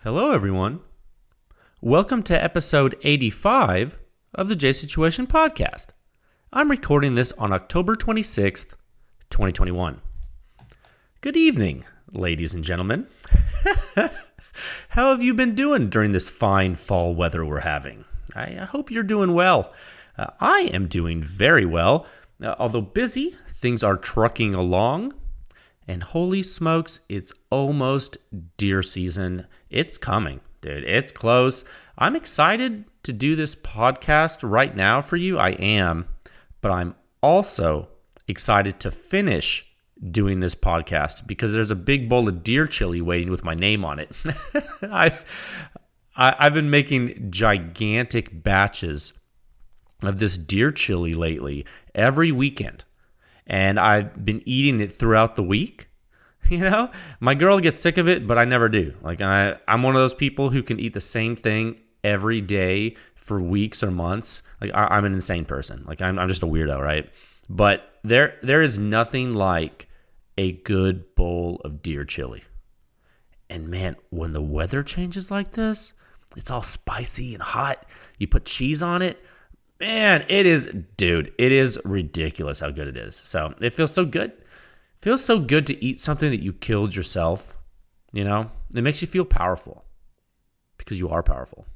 Hello, everyone. Welcome to episode 85 of the J Situation Podcast. I'm recording this on October 26th, 2021. Good evening, ladies and gentlemen. How have you been doing during this fine fall weather we're having? I hope you're doing well. I am doing very well. Although busy, things are trucking along. And holy smokes, it's almost deer season. It's coming, dude. It's close. I'm excited to do this podcast right now for you. I am. But I'm also excited to finish doing this podcast because there's a big bowl of deer chili waiting with my name on it. I've been making gigantic batches of this deer chili lately every weekend. And I've been eating it throughout the week. You know, my girl gets sick of it, but I never do. Like I'm one of those people who can eat the same thing every day for weeks or months. Like I'm an insane person. Like I'm just a weirdo, right? But there is nothing like a good bowl of deer chili. And man, when the weather changes like this, it's all spicy and hot. You put cheese on it. Man, it is ridiculous how good it is. So it feels so good. It feels so good to eat something that you killed yourself. You know, it makes you feel powerful because you are powerful.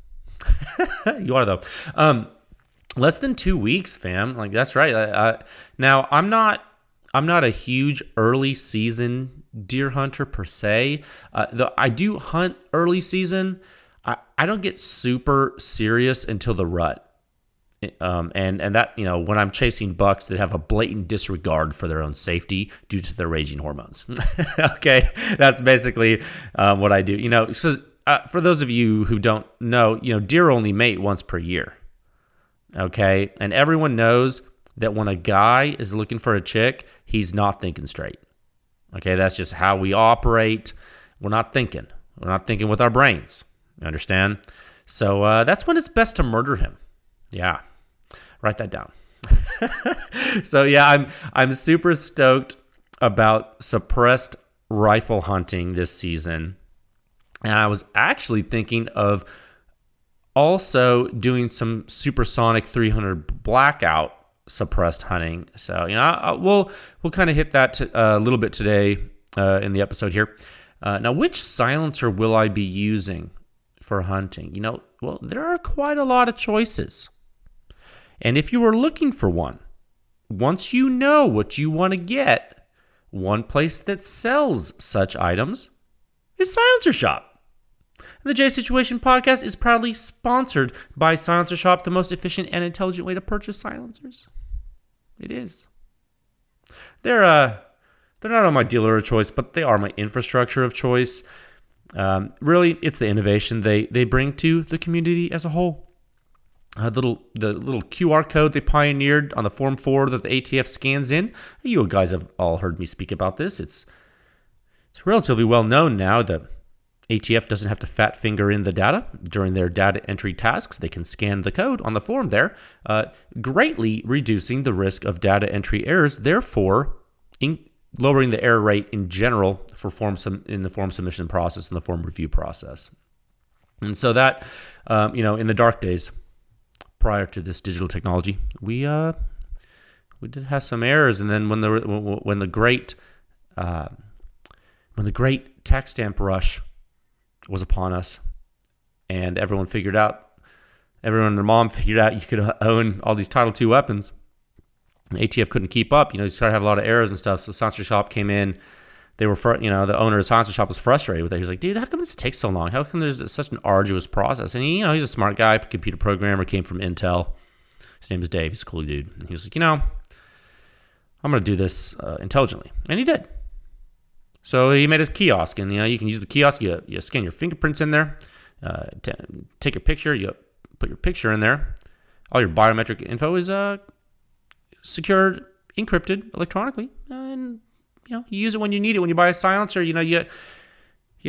You are though. Less than 2 weeks, fam. Like that's right. Now I'm not a huge early season deer hunter per se. Though I do hunt early season. I don't get super serious until the rut. And that, you know, when I'm chasing bucks that have a blatant disregard for their own safety due to their raging hormones. Okay, that's basically what I do. You know, so for those of you who don't know, you know, deer only mate once per year. Okay, and everyone knows that when a guy is looking for a chick, he's not thinking straight. Okay, that's just how we operate. We're not thinking. We're not thinking with our brains. You understand? So that's when it's best to murder him. Yeah. Write that down. So yeah, I'm super stoked about suppressed rifle hunting this season. And I was actually thinking of also doing some supersonic 300 blackout suppressed hunting. So, you know, we'll kind of hit that a little bit today in the episode here. Now, which silencer will I be using for hunting? You know, well, there are quite a lot of choices. And if you are looking for one, once you know what you want to get, one place that sells such items is Silencer Shop. And the J Situation Podcast is proudly sponsored by Silencer Shop, the most efficient and intelligent way to purchase silencers. It is. They're not on my dealer of choice, but they are my infrastructure of choice. Really, it's the innovation they bring to the community as a whole. The little QR code they pioneered on the Form 4 that the ATF scans in. You guys have all heard me speak about this. It's relatively well known now that ATF doesn't have to fat finger in the data during their data entry tasks. They can scan the code on the form there, greatly reducing the risk of data entry errors, therefore lowering the error rate in general for in the form submission process and the form review process. And so that, in the dark days, prior to this digital technology, we did have some errors, and then when the great tax stamp rush was upon us, and everyone and their mom figured out you could own all these Title II weapons, and ATF couldn't keep up. You know, you started to have a lot of errors and stuff. So Silencer Shop came in. They were, the owner of Silencer Shop was frustrated with it. He was like, dude, how come this takes so long? How come there's such an arduous process? And he's a smart guy, computer programmer, came from Intel. His name is Dave. He's a cool dude. And he was like, I'm going to do this intelligently. And he did. So he made a kiosk. And, you can use the kiosk. You scan your fingerprints in there. Take a picture. You put your picture in there. All your biometric info is secured, encrypted electronically. And you use it when you need it. When you buy a silencer, you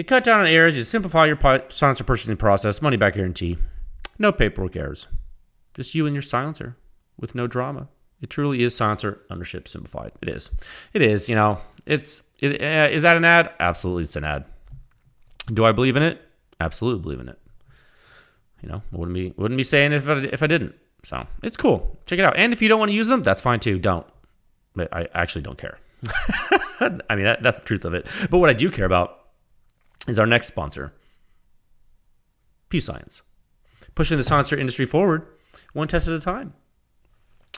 cut down on errors. You simplify your silencer purchasing process. Money back guarantee. No paperwork errors. Just you and your silencer with no drama. It truly is silencer ownership simplified. It is. Is that an ad? Absolutely, it's an ad. Do I believe in it? absolutely believe in it. Wouldn't be saying it if I didn't. So it's cool. Check it out. And if you don't want to use them, that's fine too. Don't. But I actually don't care. I mean, that's the truth of it. But what I do care about is our next sponsor, PEW Science. Pushing the silencer industry forward, one test at a time.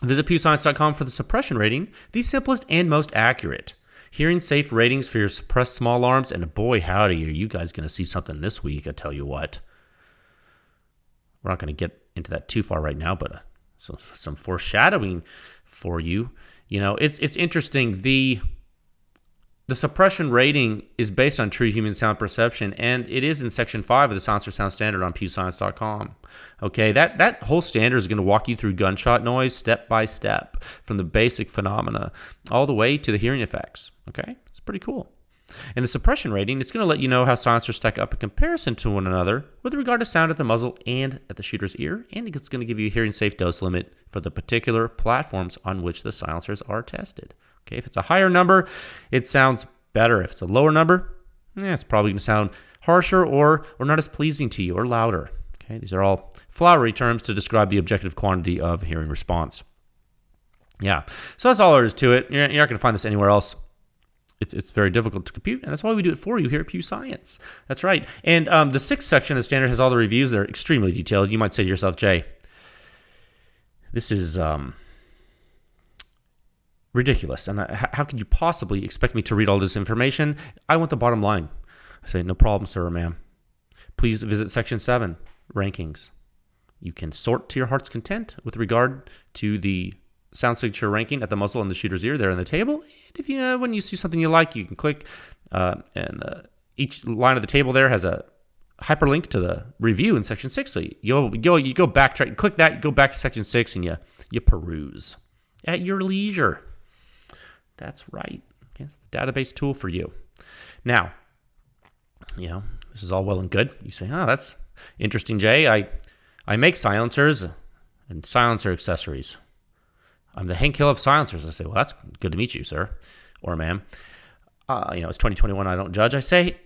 Visit PEWScience.com for the suppression rating, the simplest and most accurate hearing safe ratings for your suppressed small alarms. And boy, howdy, are you guys going to see something this week, I tell you what. We're not going to get into that too far right now, but some foreshadowing for you. It's interesting. The suppression rating is based on true human sound perception, and it is in Section 5 of the Silencer Sound Standard on PEWScience.com. Okay, that whole standard is going to walk you through gunshot noise step by step, from the basic phenomena all the way to the hearing effects. Okay, it's pretty cool. And the suppression rating, it's going to let you know how silencers stack up in comparison to one another with regard to sound at the muzzle and at the shooter's ear, and it's going to give you a hearing-safe dose limit for the particular platforms on which the silencers are tested. Okay, if it's a higher number, it sounds better. If it's a lower number, it's probably going to sound harsher or not as pleasing to you, or louder. Okay, these are all flowery terms to describe the objective quantity of hearing response. Yeah, so that's all there is to it. You're not going to find this anywhere else. It's very difficult to compute, and that's why we do it for you here at PEW Science. That's right. And the 6th section of the standard has all the reviews. They're extremely detailed. You might say to yourself, Jay, this is ridiculous. And how could you possibly expect me to read all this information? I want the bottom line. I say, no problem, sir or ma'am. Please visit Section 7, Rankings. You can sort to your heart's content with regard to the sound signature ranking at the muzzle and the shooter's ear there in the table. And if when you see something you like, you can click, and each line of the table there has a hyperlink to the review in Section 6. So you go back, click that, go back to Section 6, and you peruse at your leisure. That's right. Okay, it's the database tool for you. Now, this is all well and good. You say, oh, that's interesting, Jay. I make silencers and silencer accessories. I'm the Hank Hill of silencers. I say, well, that's good to meet you, sir or ma'am. It's 2021. I don't judge. I say,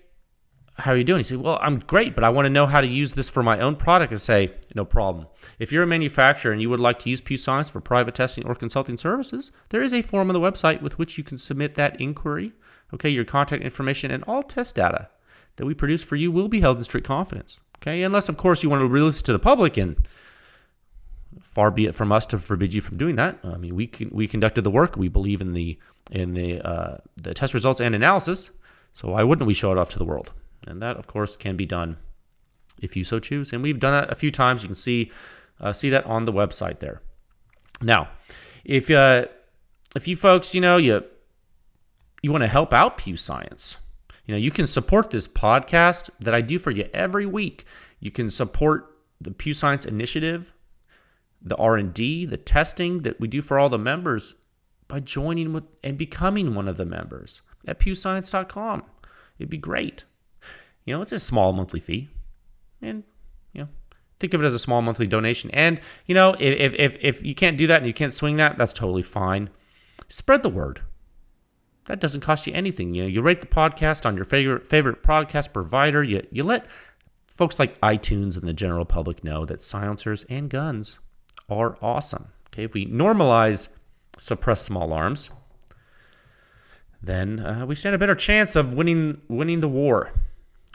how are you doing? You say, well, I'm great, but I want to know how to use this for my own product. I say, no problem. If you're a manufacturer and you would like to use PEW Science for private testing or consulting services, there is a form on the website with which you can submit that inquiry. Okay, your contact information and all test data that we produce for you will be held in strict confidence. Okay, unless, of course, you want to release it to the public, and far be it from us to forbid you from doing that. I mean, we conducted the work. We believe in the test results and analysis. So why wouldn't we show it off to the world? And that, of course, can be done if you so choose. And we've done that a few times. You can see that on the website there. Now, if you folks, you want to help out PEW Science, you can support this podcast that I do for you every week. You can support the PEW Science initiative, the R&D, the testing that we do for all the members by joining with and becoming one of the members at PEWScience.com. It'd be great. It's a small monthly fee, and think of it as a small monthly donation. And if you can't do that and you can't swing that, that's totally fine. Spread the word. That doesn't cost you anything. You rate the podcast on your favorite podcast provider. You let folks like iTunes and the general public know that silencers and guns are awesome. Okay, if we normalize suppressed small arms, then we stand a better chance of winning the war.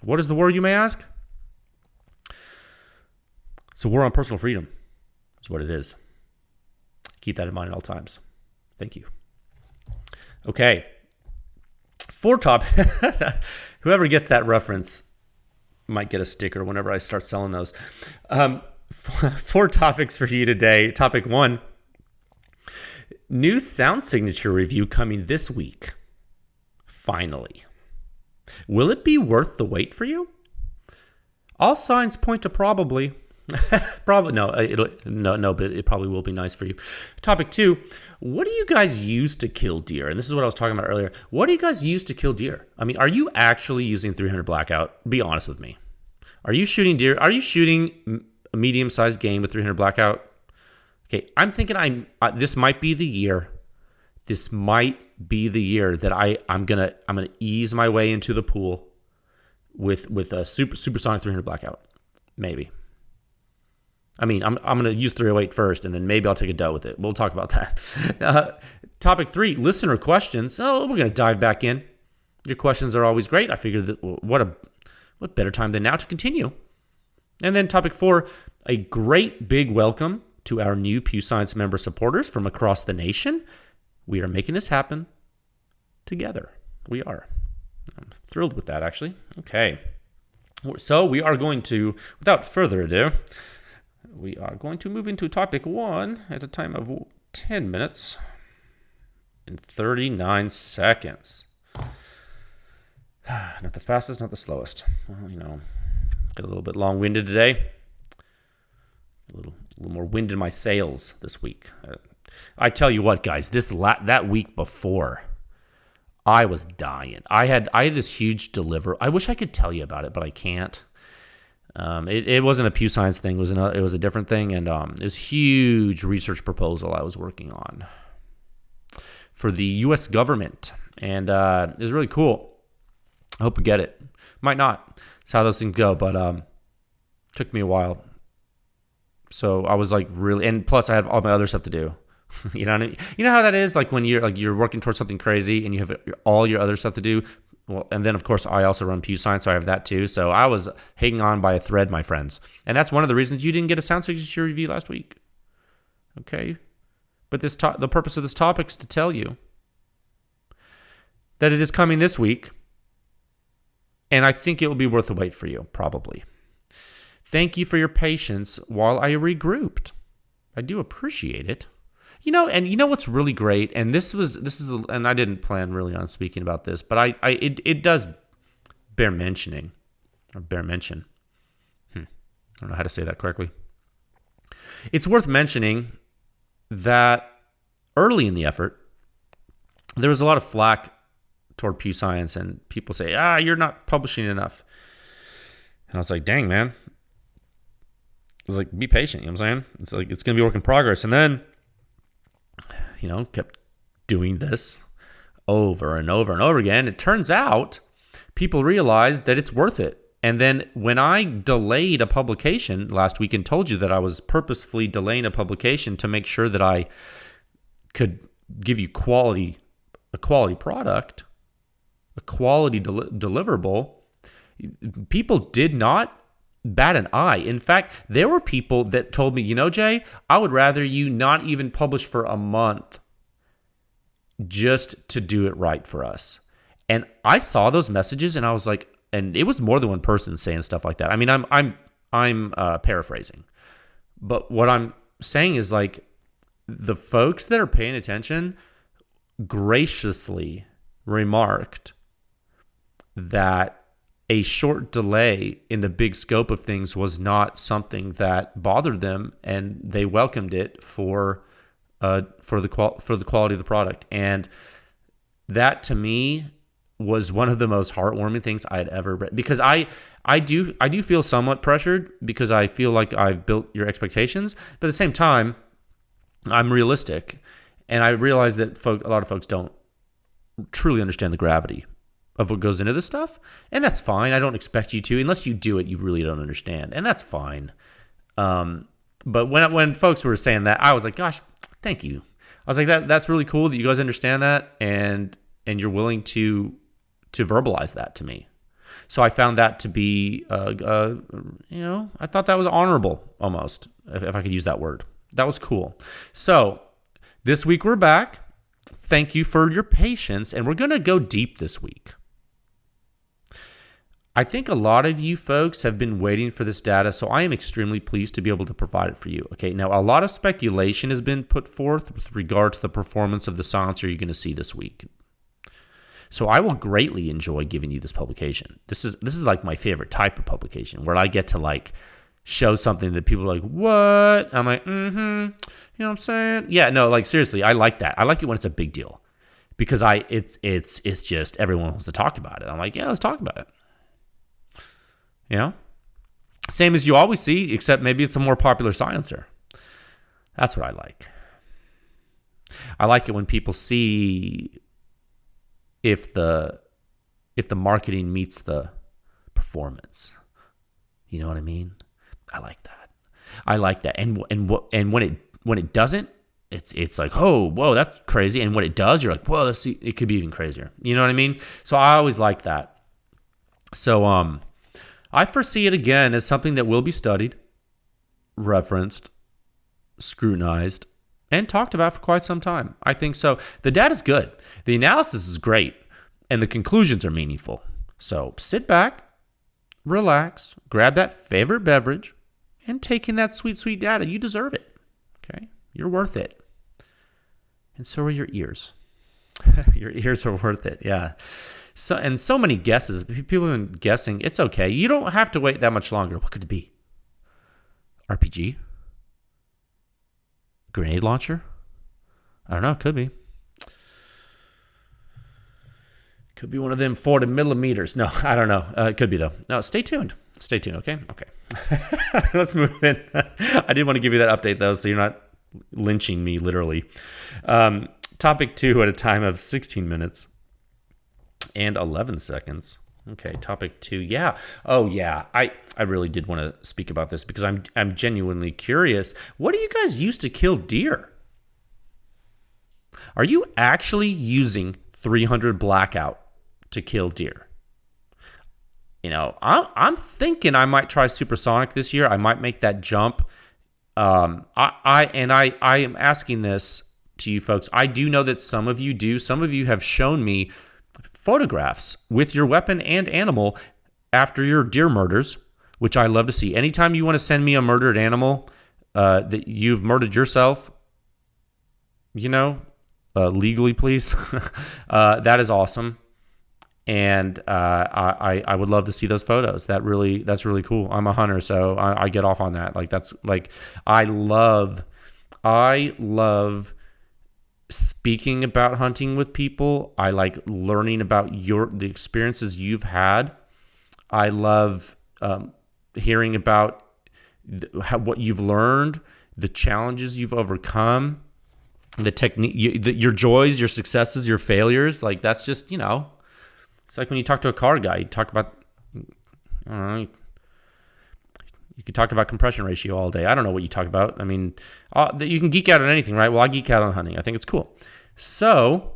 What is the war, you may ask? It's a war on personal freedom. That's what it is. Keep that in mind at all times. Thank you. Okay. 4 top. Whoever gets that reference might get a sticker whenever I start selling those. 4 topics for you today. Topic 1. New sound signature review coming this week. Finally. Will it be worth the wait for you? All signs point to probably. Probably no, but it probably will be nice for you. Topic 2, what do you guys use to kill deer? And this is what I was talking about earlier. What do you guys use to kill deer? I mean, are you actually using 300 blackout? Be honest with me. Are you shooting deer? Are you shooting a medium-sized game with 300 blackout? Okay, I'm thinking this might be the year. This might be the year that I'm gonna ease my way into the pool with a supersonic 300 blackout. Maybe. I mean, I'm going to use 308 first, and then maybe I'll take a dough with it. We'll talk about that. Topic 3, listener questions. Oh, we're going to dive back in. Your questions are always great. I figured that what better time than now to continue. And then topic 4, a great big welcome to our new PEW Science member supporters from across the nation. We are making this happen together. We are. I'm thrilled with that, actually. Okay. So we are going to, without further ado, we are going to move into topic 1 at a time of 10 minutes and 39 seconds. Not the fastest, not the slowest. Well, get a little bit long-winded today. A little more wind in my sails this week. I tell you what, guys, that week before, I was dying. I had this huge deliver. I wish I could tell you about it, but I can't. It wasn't a PEW Science thing. It was a different thing, and it was a huge research proposal I was working on for the U.S. government, and it was really cool. I hope we get it. Might not. That's how those things go, but took me a while. So I was like really, and plus I have all my other stuff to do. You know what I mean? You know how that is, like when you're working towards something crazy and you have all your other stuff to do. Well, and then of course I also run PEW Science, so I have that too. So I was hanging on by a thread, my friends, and that's one of the reasons you didn't get a sound signature review last week. Okay, but the purpose of this topic is to tell you that it is coming this week, and I think it will be worth the wait for you, probably. Thank you for your patience while I regrouped. I do appreciate it. And you know what's really great, and and I didn't plan really on speaking about this, but it does bear mentioning, or bear mention. I don't know how to say that correctly. It's worth mentioning that early in the effort, there was a lot of flack toward PEW Science, and people say, you're not publishing enough. And I was like, dang, man. I was like, be patient, you know what I'm saying? It's like, it's going to be a work in progress. And then, kept doing this over and over and over again. It turns out people realized that it's worth it. And then when I delayed a publication last week and told you that I was purposefully delaying a publication to make sure that I could give you a quality product, a quality deliverable, people did not bat an eye. In fact, there were people that told me, Jay, I would rather you not even publish for a month just to do it right for us. And I saw those messages and I was like, and it was more than one person saying stuff like that. I mean, I'm paraphrasing, but what I'm saying is like the folks that are paying attention graciously remarked that a short delay in the big scope of things was not something that bothered them, and they welcomed it for the quality of the product. And that to me was one of the most heartwarming things I had ever read, because I do feel somewhat pressured because I feel like I've built your expectations, but at the same time I'm realistic, and I realize that a lot of folks don't truly understand the gravity of what goes into this stuff, and that's fine. I don't expect you to. Unless you do it, you really don't understand, and that's fine. But when folks were saying that, I was like, gosh, thank you. I was like, that's really cool that you guys understand that, and you're willing to verbalize that to me. So I found that to be, I thought that was honorable almost, if I could use that word. That was cool. So this week we're back. Thank you for your patience, and we're going to go deep this week. I think a lot of you folks have been waiting for this data, so I am extremely pleased to be able to provide it for you. Okay, now a lot of speculation has been put forth with regard to the performance of the silencer you're going to see this week. So I will greatly enjoy giving you this publication. This is like my favorite type of publication, where I get to like show something that people are like, what? I'm like, you know what I'm saying? Yeah, no, like seriously, I like that. I like it when it's a big deal, because it's just everyone wants to talk about it. I'm like, yeah, let's talk about it. Same as you always see, except maybe it's a more popular silencer. That's what I like. I like it when people see if the marketing meets the performance. You know what I mean? I like that. And when it doesn't, it's like, oh, whoa, that's crazy. And when it does, you're like, whoa, it could be even crazier. You know what I mean? So I always like that. So I foresee it again as something that will be studied, referenced, scrutinized, and talked about for quite some time. I think so. The data is good. The analysis is great. And the conclusions are meaningful. So sit back, relax, grab that favorite beverage, and take in that sweet, sweet data. You deserve it. Okay? You're worth it. And so are your ears. Your ears are worth it. Yeah. So many guesses. People have been guessing. It's okay. You don't have to wait that much longer. What could it be? RPG? Grenade launcher? I don't know. Could be. Could be one of them 40 millimeters. No, I don't know. It could be, though. No, stay tuned. Stay tuned, okay? Okay. Let's move in. I did want to give you that update, though, so you're not lynching me, literally. Topic 2 at a time of 16 minutes and 11 seconds. Okay, topic 2. Yeah. Oh, yeah. I really did want to speak about this because I'm genuinely curious. What do you guys use to kill deer? Are you actually using 300 blackout to kill deer? You know, I'm thinking I might try supersonic this year. I might make that jump. I am asking this to you folks. I do know that some of you do. Some of you have shown me photographs with your weapon and animal after your deer murders, which I love to see. Anytime you want to send me a murdered animal that you've murdered yourself, you know, legally, please. That is awesome. And I would love to see those photos. That's really cool. I'm a hunter, so I get off on that. Like that's like I love speaking about hunting with people. I like learning about the experiences you've had. I love hearing about what you've learned, the challenges you've overcome, the technique, your joys, your successes, your failures. Like that's just, you know. It's like when you talk to a car guy, you talk about, I don't know, you could talk about compression ratio all day. I don't know what you talk about. I mean, you can geek out on anything, right? Well, I geek out on hunting. I think it's cool. So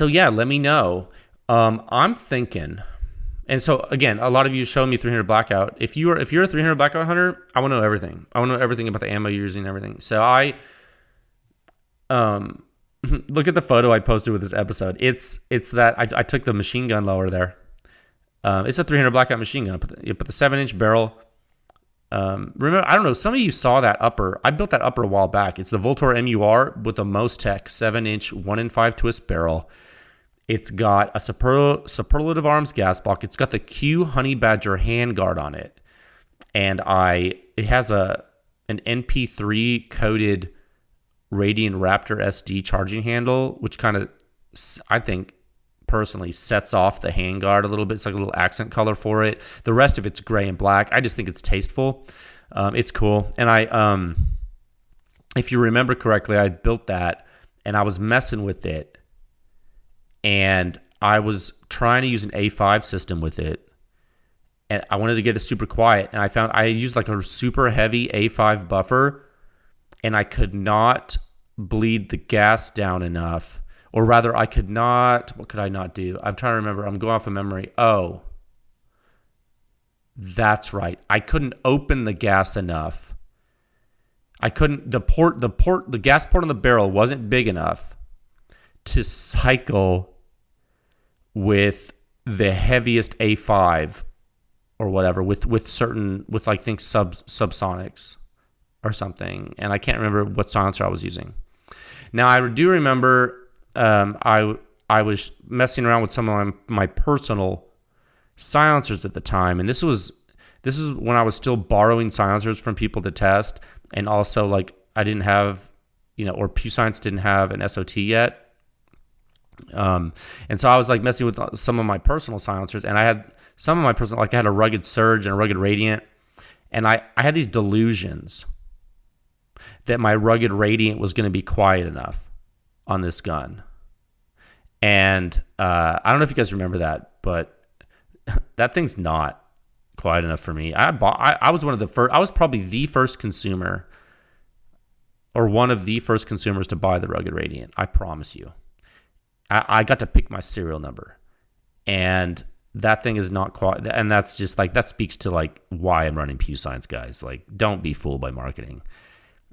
yeah, let me know. I'm thinking, and so again, a lot of you show me 300 blackout. If you're a 300 blackout hunter, I want to know everything. I want to know everything about the ammo you're using and everything. So look at the photo I posted with this episode. It's that I took the machine gun lower there. It's a 300 blackout machine gun. You put the 7-inch barrel. Remember, I don't know. Some of you saw that upper. I built that upper a while back. It's the Voltor MUR with the Most Tech 7-inch 1-in-5 twist barrel. It's got a superlative arms gas block. It's got the Q Honey Badger handguard on it, and it has an NP3 coated Radiant Raptor SD charging handle, which kind of, I think, personally sets off the handguard a little bit. It's like a little accent color for it. The rest of it's gray and black. I just think it's tasteful. It's cool. And if you remember correctly, I built that and I was messing with it. And I was trying to use an A5 system with it. And I wanted to get it super quiet. And I found I used like a super heavy A5 buffer. And I could not bleed the gas down enough. Or rather, what could I not do? I'm trying to remember. I'm going off of memory. Oh, that's right. I couldn't open the gas enough. I couldn't, the gas port on the barrel wasn't big enough to cycle with the heaviest A5 or whatever, with I think subsonics or something, and I can't remember what silencer I was using. Now I do remember I was messing around with some of my personal silencers at the time, and this is when I was still borrowing silencers from people to test, and also like I didn't have, or PEW Science didn't have an SOT yet, and so I was like messing with some of my personal silencers, and I had some of my personal, like I had a Rugged Surge and a Rugged Radiant, and I had these delusions that my Rugged Radiant was going to be quiet enough on this gun. And I don't know if you guys remember that, but that thing's not quiet enough for me. I was one of the first. I was probably the first consumer, or one of the first consumers to buy the Rugged Radiant. I promise you. I got to pick my serial number, and that thing is not quiet. And that's just like, that speaks to like why I'm running PEW Science, guys. Like, don't be fooled by marketing.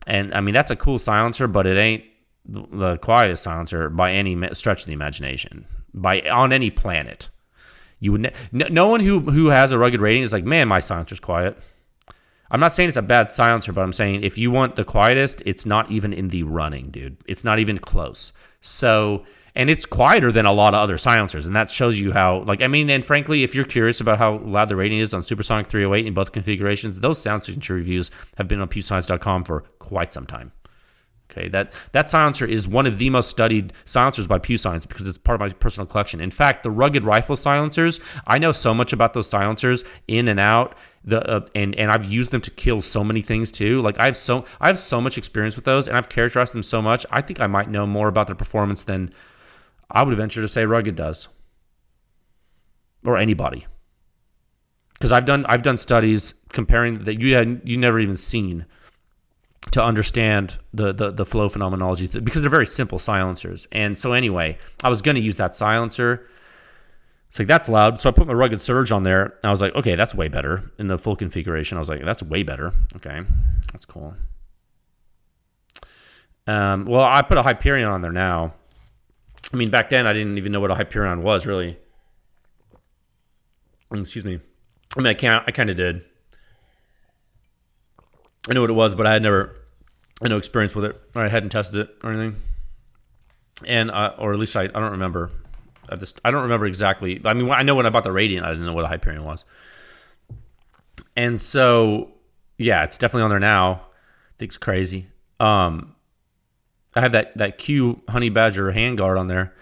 And I mean, that's a cool silencer, but it ain't the quietest silencer by any stretch of the imagination, on any planet. You would no one who has a Rugged Radiant is like, man, my silencer's quiet. I'm not saying it's a bad silencer, but I'm saying if you want the quietest, it's not even in the running, dude. It's not even close. So, and it's quieter than a lot of other silencers, and that shows you how, like, I mean, and frankly, if you're curious about how loud the Radiant is on Supersonic 308 in both configurations, those sound signature reviews have been on PewScience.com for quite some time. Okay, that silencer is one of the most studied silencers by PEW Science because it's part of my personal collection. In fact, the rugged rifle silencers, I know so much about those silencers in and out. And I've used them to kill so many things too. Like I have so much experience with those, and I've characterized them so much. I think I might know more about their performance than I would venture to say Rugged does, or anybody. Because I've done studies comparing that you never even seen, to understand the flow phenomenology, because they're very simple silencers. And so anyway, I was going to use that silencer. It's like, that's loud. So I put my Rugged Surge on there. And I was like, okay, that's way better. In the full configuration, I was like, that's way better. Okay, that's cool. Well, I put a Hyperion on there now. I mean, back then, I didn't even know what a Hyperion was, really. Excuse me. I mean, I kind of did. I knew what it was, but I had no experience with it, or I hadn't tested it or anything. And or at least I don't remember. I don't remember exactly. I mean, I know when I bought the Radiant, I didn't know what a Hyperion was. And so, yeah, it's definitely on there now. I think it's crazy. I have that Q Honey Badger handguard on there.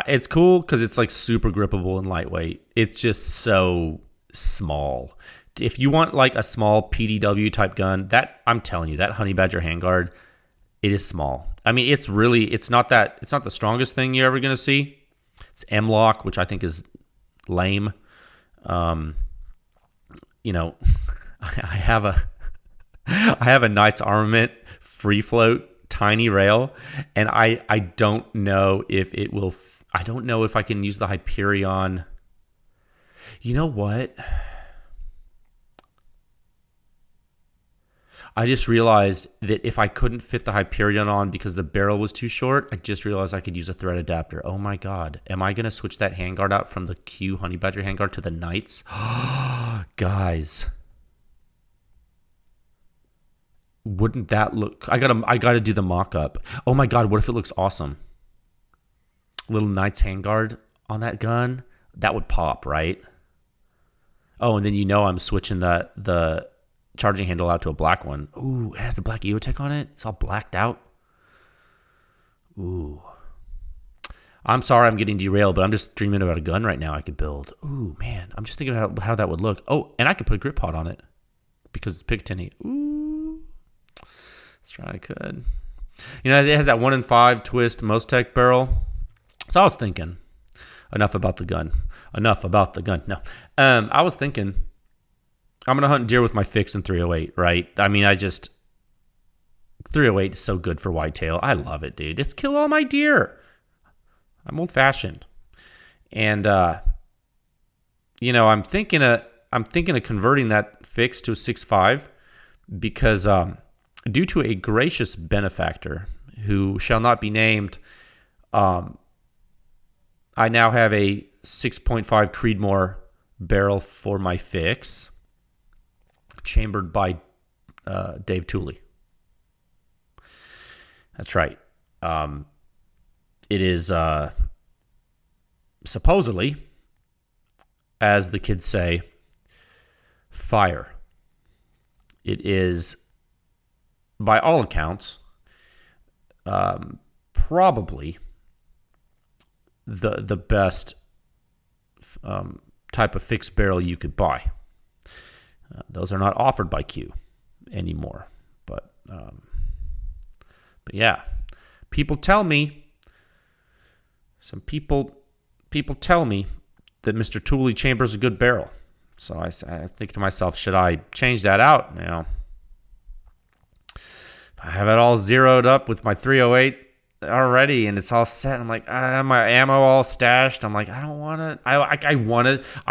It's cool because it's like super grippable and lightweight. It's just so small. If you want like a small PDW type gun, that, I'm telling you, that Honey Badger handguard, it is small. I mean, it's not the strongest thing you're ever going to see. It's M-Lock, which I think is lame. You know, I have a Knight's Armament free float tiny rail, and I don't know if it will. I don't know if I can use the Hyperion. You know what? I just realized that if I couldn't fit the Hyperion on because the barrel was too short, I just realized I could use a thread adapter. Oh my God. Am I going to switch that handguard out from the Q Honey Badger handguard to the Knights? Guys. Wouldn't that look... I gotta do the mock-up. Oh my God, what if it looks awesome? Little Knights handguard on that gun? That would pop, right? Oh, and then I'm switching the charging handle out to a black one. Ooh, it has the black EOTech on it. It's all blacked out. Ooh. I'm sorry I'm getting derailed, but I'm just dreaming about a gun right now I could build. Ooh, man. I'm just thinking about how that would look. Oh, and I could put a grip pod on it because it's Picatinny. Ooh. Let's try I could. You know, it has that 1-in-5 twist Mostech barrel. So I was thinking, enough about the gun. No. I was thinking, I'm going to hunt deer with my fix in 308, right? I mean, 308 is so good for whitetail. I love it, dude. It's kill all my deer. I'm old-fashioned. And, I'm thinking of converting that fix to a 6.5 because due to a gracious benefactor who shall not be named, I now have a 6.5 Creedmoor barrel for my fix, chambered by Dave Tooley. That's right. It is supposedly, as the kids say, fire. It is, by all accounts, probably the best type of fixed barrel you could buy. Those are not offered by Q anymore, but yeah, people tell me. Some people tell me that Mr. Tooley chambers a good barrel. So I think to myself, should I change that out? If I have it all zeroed up with my 308 already and it's all set, I'm like, I have my ammo all stashed. I'm like, I don't want to. I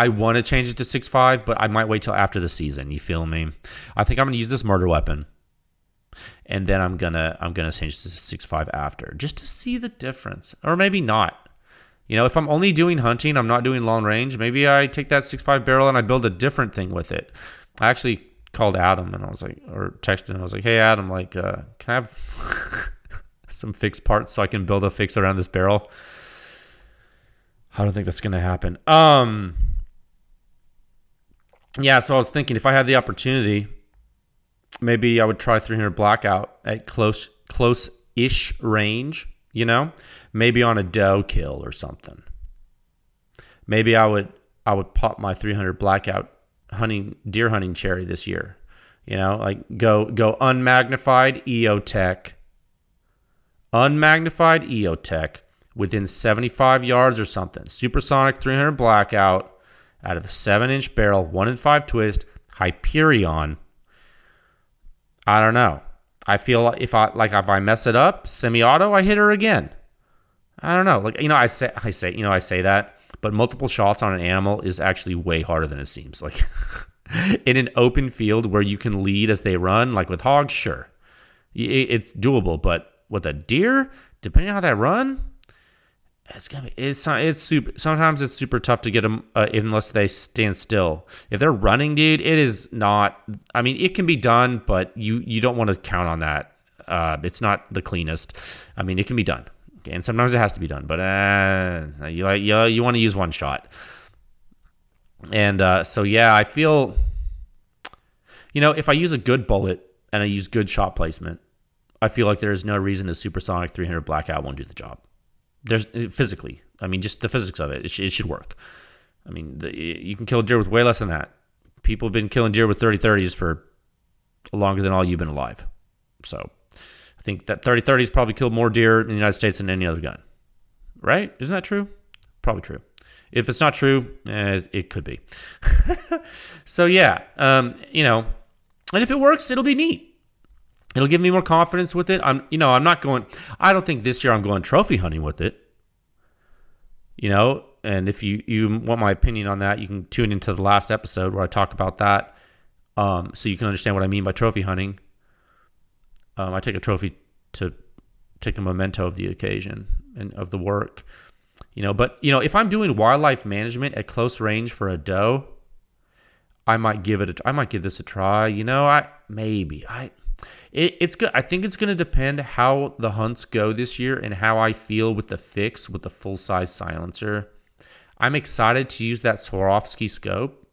want to change it to 6.5, but I might wait till after the season. You feel me? I think I'm gonna use this murder weapon, and then I'm gonna change it to 6.5 after, just to see the difference, or maybe not. If I'm only doing hunting, I'm not doing long range, maybe I take that 6.5 barrel and I build a different thing with it. I actually called Adam and I was like, or texted him, I was like, hey Adam, like, can I have some fixed parts so I can build a fix around this barrel? I don't think that's going to happen. Yeah, so I was thinking if I had the opportunity, maybe I would try 300 blackout at close-ish range, maybe on a doe kill or something. Maybe I would pop my 300 blackout deer hunting cherry this year. Like go unmagnified EOTech within 75 yards or something. Supersonic 300 blackout out of a 7-inch barrel, 1-in-5 twist, Hyperion. I don't know. I feel like if I mess it up, semi-auto, I hit her again. I don't know. Like, I say that, but multiple shots on an animal is actually way harder than it seems. Like in an open field where you can lead as they run, like with hogs, sure, it's doable. But with a deer, depending on how they run, it's super. Sometimes it's super tough to get them unless they stand still. If they're running, dude, it is not. I mean, it can be done, but you don't want to count on that. It's not the cleanest. I mean, it can be done, okay, and sometimes it has to be done. But you want to use one shot. And so yeah, I feel, if I use a good bullet and I use good shot placement, I feel like there is no reason a supersonic 300 blackout won't do the job. There's physically, just the physics of it should work. You can kill a deer with way less than that. People have been killing deer with 30-30s for longer than all you've been alive. So I think that 30-30s probably killed more deer in the United States than any other gun. Right? Isn't that true? Probably true. If it's not true, it could be. So yeah, and if it works, it'll be neat. It'll give me more confidence with it. I don't think this year I'm going trophy hunting with it. And if you want my opinion on that, you can tune into the last episode where I talk about that. So you can understand what I mean by trophy hunting. I take a trophy to take a memento of the occasion and of the work. But if I'm doing wildlife management at close range for a doe, I might give this a try. It's good. I think it's going to depend how the hunts go this year and how I feel with the fix with the full size silencer. I'm excited to use that Swarovski scope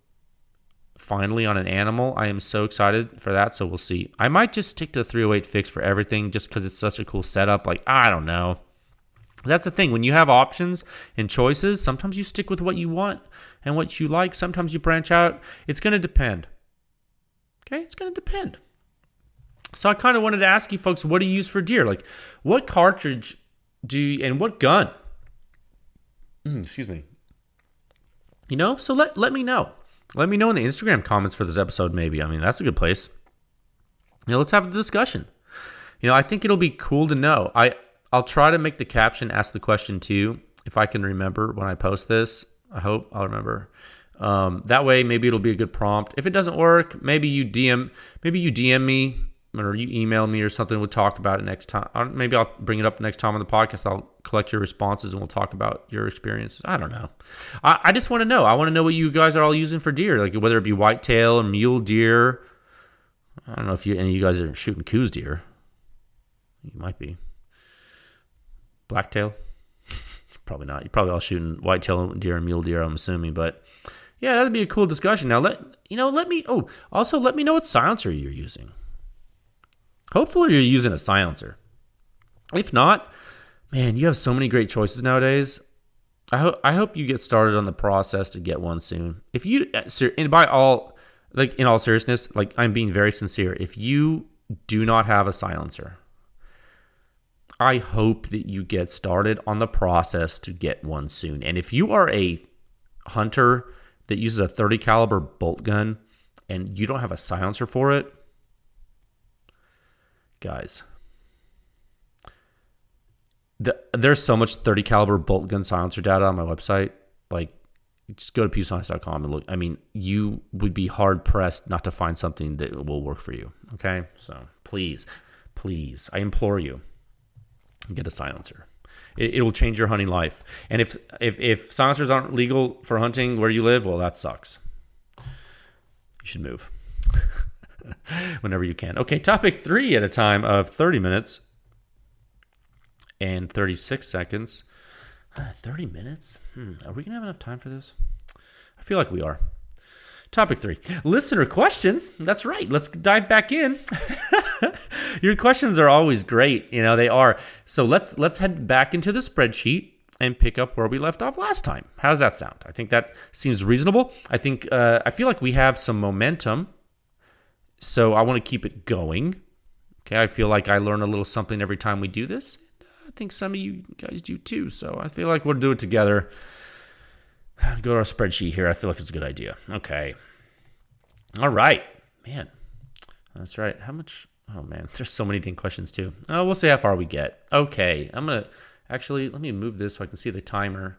finally on an animal. I am so excited for that. So we'll see. I might just stick to the 308 fix for everything just because it's such a cool setup. Like, I don't know. That's the thing. When you have options and choices, sometimes you stick with what you want and what you like. Sometimes you branch out. It's going to depend. Okay? It's going to depend. So I kind of wanted to ask you folks, what do you use for deer? Like, what cartridge do you, and what gun? Excuse me. So let me know. Let me know in the Instagram comments for this episode, maybe. That's a good place. Let's have a discussion. I think it'll be cool to know. I'll try to make the caption ask the question too, if I can remember when I post this. I hope I'll remember. That way, maybe it'll be a good prompt. If it doesn't work, maybe you DM me or you email me or something. We'll talk about it next time. Maybe I'll bring it up next time on the podcast. I'll collect your responses and we'll talk about your experiences. I don't know. I just want to know. I want to know what you guys are all using for deer, like whether it be whitetail or mule deer. I don't know if any of you guys are shooting coos deer. You might be. Blacktail? Probably not. You're probably all shooting whitetail deer and mule deer, I'm assuming. But yeah, that'd be a cool discussion. Now let me know what silencer you're using. Hopefully you're using a silencer. If not, man, you have so many great choices nowadays. I hope you get started on the process to get one soon. If you, and in all seriousness, like I'm being very sincere, if you do not have a silencer, I hope that you get started on the process to get one soon. And if you are a hunter that uses a 30 caliber bolt gun and you don't have a silencer for it, guys, there's so much 30 caliber bolt gun silencer data on my website. Like, just go to PEWscience.com and look. I mean, you would be hard pressed not to find something that will work for you. Okay, so please, I implore you, get a silencer. It will change your hunting life. And if silencers aren't legal for hunting where you live, well, that sucks. You should move whenever you can. Okay, topic 3 at a time of 30 minutes and 36 seconds. 30 minutes? Are we going to have enough time for this? I feel like we are. Topic 3, listener questions. That's right. Let's dive back in. Your questions are always great. You know, they are. So let's head back into the spreadsheet and pick up where we left off last time. How does that sound? I think that seems reasonable. I feel like we have some momentum. So I want to keep it going. Okay, I feel like I learn a little something every time we do this. I think some of you guys do too. So I feel like we'll do it together. Go to our spreadsheet here. I feel like it's a good idea. Okay. All right. Man, that's right. How much? Oh, man. There's so many dang questions too. Oh, we'll see how far we get. Okay. I'm going to actually, let me move this so I can see the timer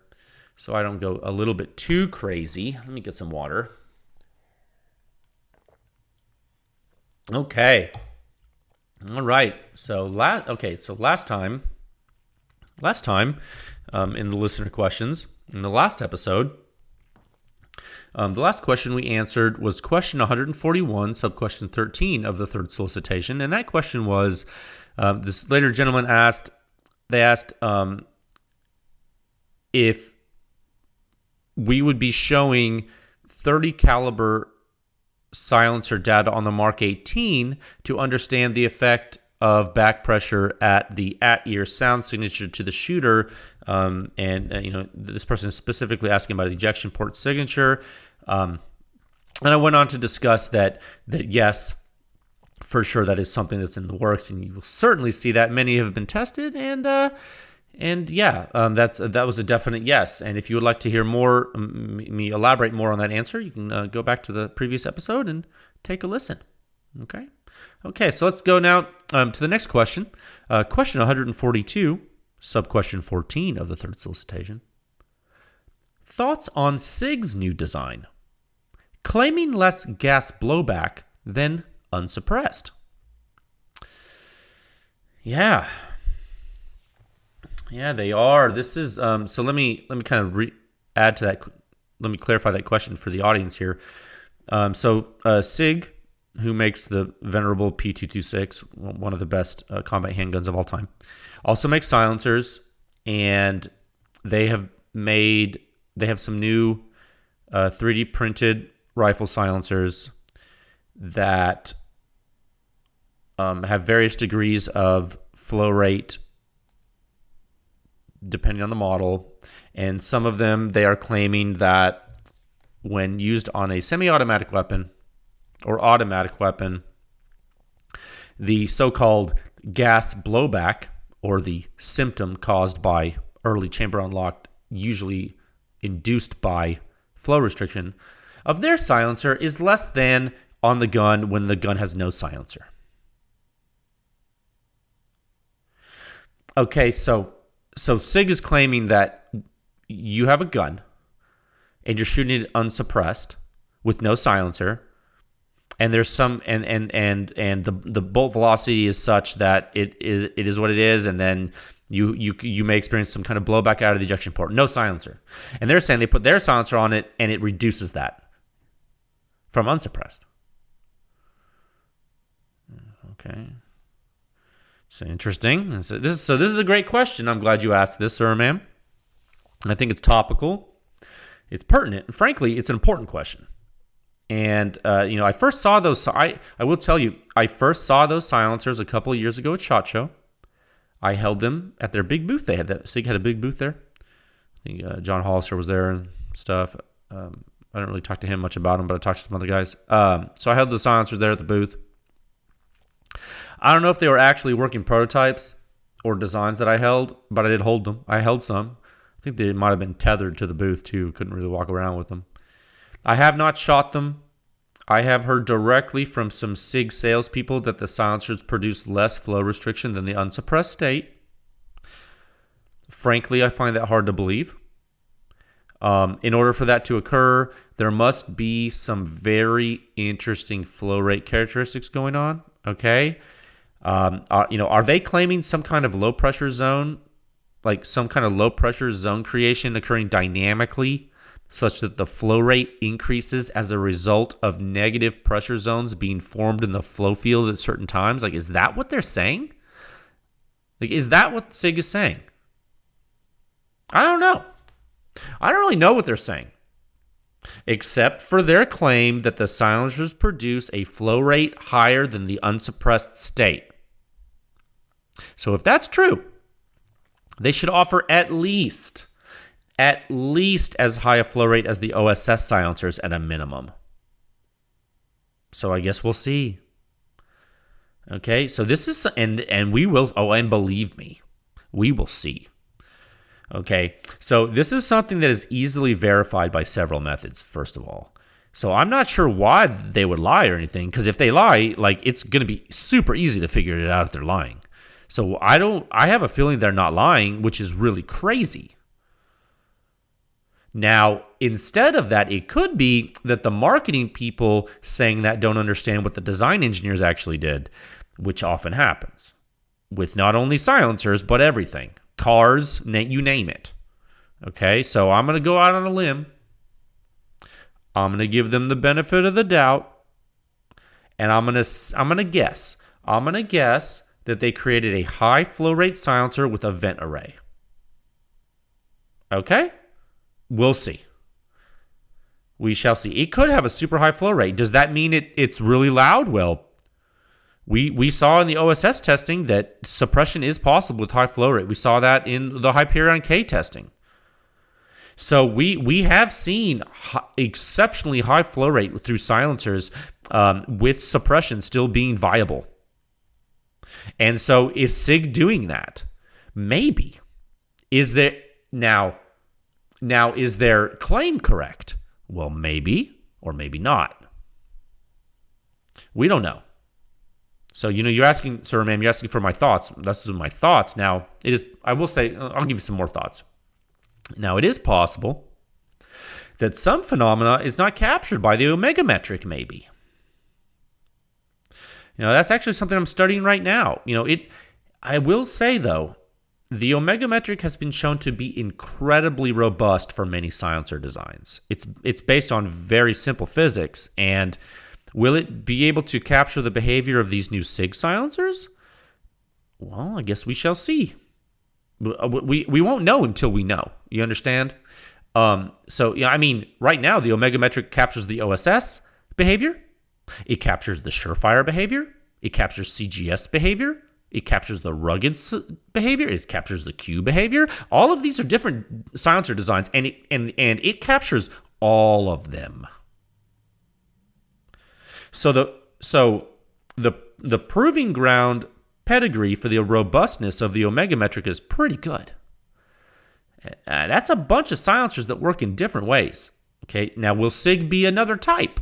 so I don't go a little bit too crazy. Let me get some water. Okay. All right. So last time in the listener questions, in the last episode, the last question we answered was question 141, sub-question 13 of the third solicitation. And that question was, this later gentleman asked if we would be showing 30 caliber silencer data on the Mark 18 to understand the effect of back pressure at the at-ear sound signature to the shooter. This person is specifically asking about the ejection port signature. And I went on to discuss that yes, for sure, that is something that's in the works, and you will certainly see that many have been tested. That was a definite yes. And if you would like to hear more, me elaborate more on that answer, you can go back to the previous episode and take a listen. Okay, so let's go now to the next question. Question 142, sub-question 14 of the third solicitation. Thoughts on SIG's new design, claiming less gas blowback than unsuppressed. Yeah, they are. This is so. Let me kind of add to that. Let me clarify that question for the audience here. SIG, who makes the venerable P226, one of the best combat handguns of all time, also makes silencers, and they have some new 3D printed rifle silencers that have various degrees of flow rate depending on the model, and some of them they are claiming that when used on a semi-automatic weapon or automatic weapon, the so-called gas blowback, or the symptom caused by early chamber unlock, usually induced by flow restriction, of their silencer is less than on the gun when the gun has no silencer. Okay, so SIG is claiming that you have a gun and you're shooting it unsuppressed with no silencer, and there's some and the bolt velocity is such that it is what it is, and then you may experience some kind of blowback out of the ejection port, no silencer. And they're saying they put their silencer on it and it reduces that from unsuppressed. Okay. It's interesting. So this is a great question. I'm glad you asked this, sir, ma'am. And I think it's topical. It's pertinent. And frankly, it's an important question. And, I first saw those. I will tell you, I first saw those silencers a couple of years ago at SHOT Show. I held them at their big booth. SIG had a big booth there. I think John Hollister was there and stuff. I didn't really talk to him much about them, but I talked to some other guys. So I held the silencers there at the booth. I don't know if they were actually working prototypes or designs that I held, but I did hold them. I held some. I think they might have been tethered to the booth too. Couldn't really walk around with them. I have not shot them. I have heard directly from some SIG salespeople that the silencers produce less flow restriction than the unsuppressed state. Frankly, I find that hard to believe. In order for that to occur, there must be some very interesting flow rate characteristics going on. Okay, are they claiming some kind of low pressure zone, like some kind of low pressure zone creation occurring dynamically, such that the flow rate increases as a result of negative pressure zones being formed in the flow field at certain times? Like, is that what they're saying? Like, is that what SIG is saying? I don't know. I don't really know what they're saying, except for their claim that the silencers produce a flow rate higher than the unsuppressed state. So if that's true, they should offer at least as high a flow rate as the OSS silencers at a minimum. So I guess we'll see. Okay, so this is, and we will, and believe me, we will see. Okay, so this is something that is easily verified by several methods, first of all. So I'm not sure why they would lie or anything, because if they lie, like, it's going to be super easy to figure it out if they're lying. So I have a feeling they're not lying, which is really crazy. Now, instead of that, it could be that the marketing people saying that don't understand what the design engineers actually did, which often happens with not only silencers, but everything. Cars, you name it. Okay, so I'm going to go out on a limb. I'm going to give them the benefit of the doubt. And I'm going to guess. I'm going to guess that they created a high flow rate silencer with a vent array. Okay? We'll see. We shall see. It could have a super high flow rate. Does that mean it's really loud? Well, we saw in the OSS testing that suppression is possible with high flow rate. We saw that in the Hyperion K testing. So we have seen exceptionally high flow rate through silencers with suppression still being viable. And so is SIG doing that? Maybe. Is there now is their claim correct? Well, maybe or maybe not. We don't know. So, you're asking, sir, ma'am, you're asking for my thoughts. That's my thoughts. Now, I will say, I'll give you some more thoughts. Now, it is possible that some phenomena is not captured by the omega metric, maybe. That's actually something I'm studying right now. I will say, though, the omega metric has been shown to be incredibly robust for many silencer designs. It's based on very simple physics, and will it be able to capture the behavior of these new SIG silencers? Well, I guess we shall see. We won't know until we know. You understand? Right now, the omega metric captures the OSS behavior. It captures the surefire behavior. It captures CGS behavior. It captures the rugged behavior. It captures the Q behavior. All of these are different silencer designs, and it captures all of them. So the proving ground pedigree for the robustness of the omega metric is pretty good. That's a bunch of silencers that work in different ways. Okay, now will SIG be another type?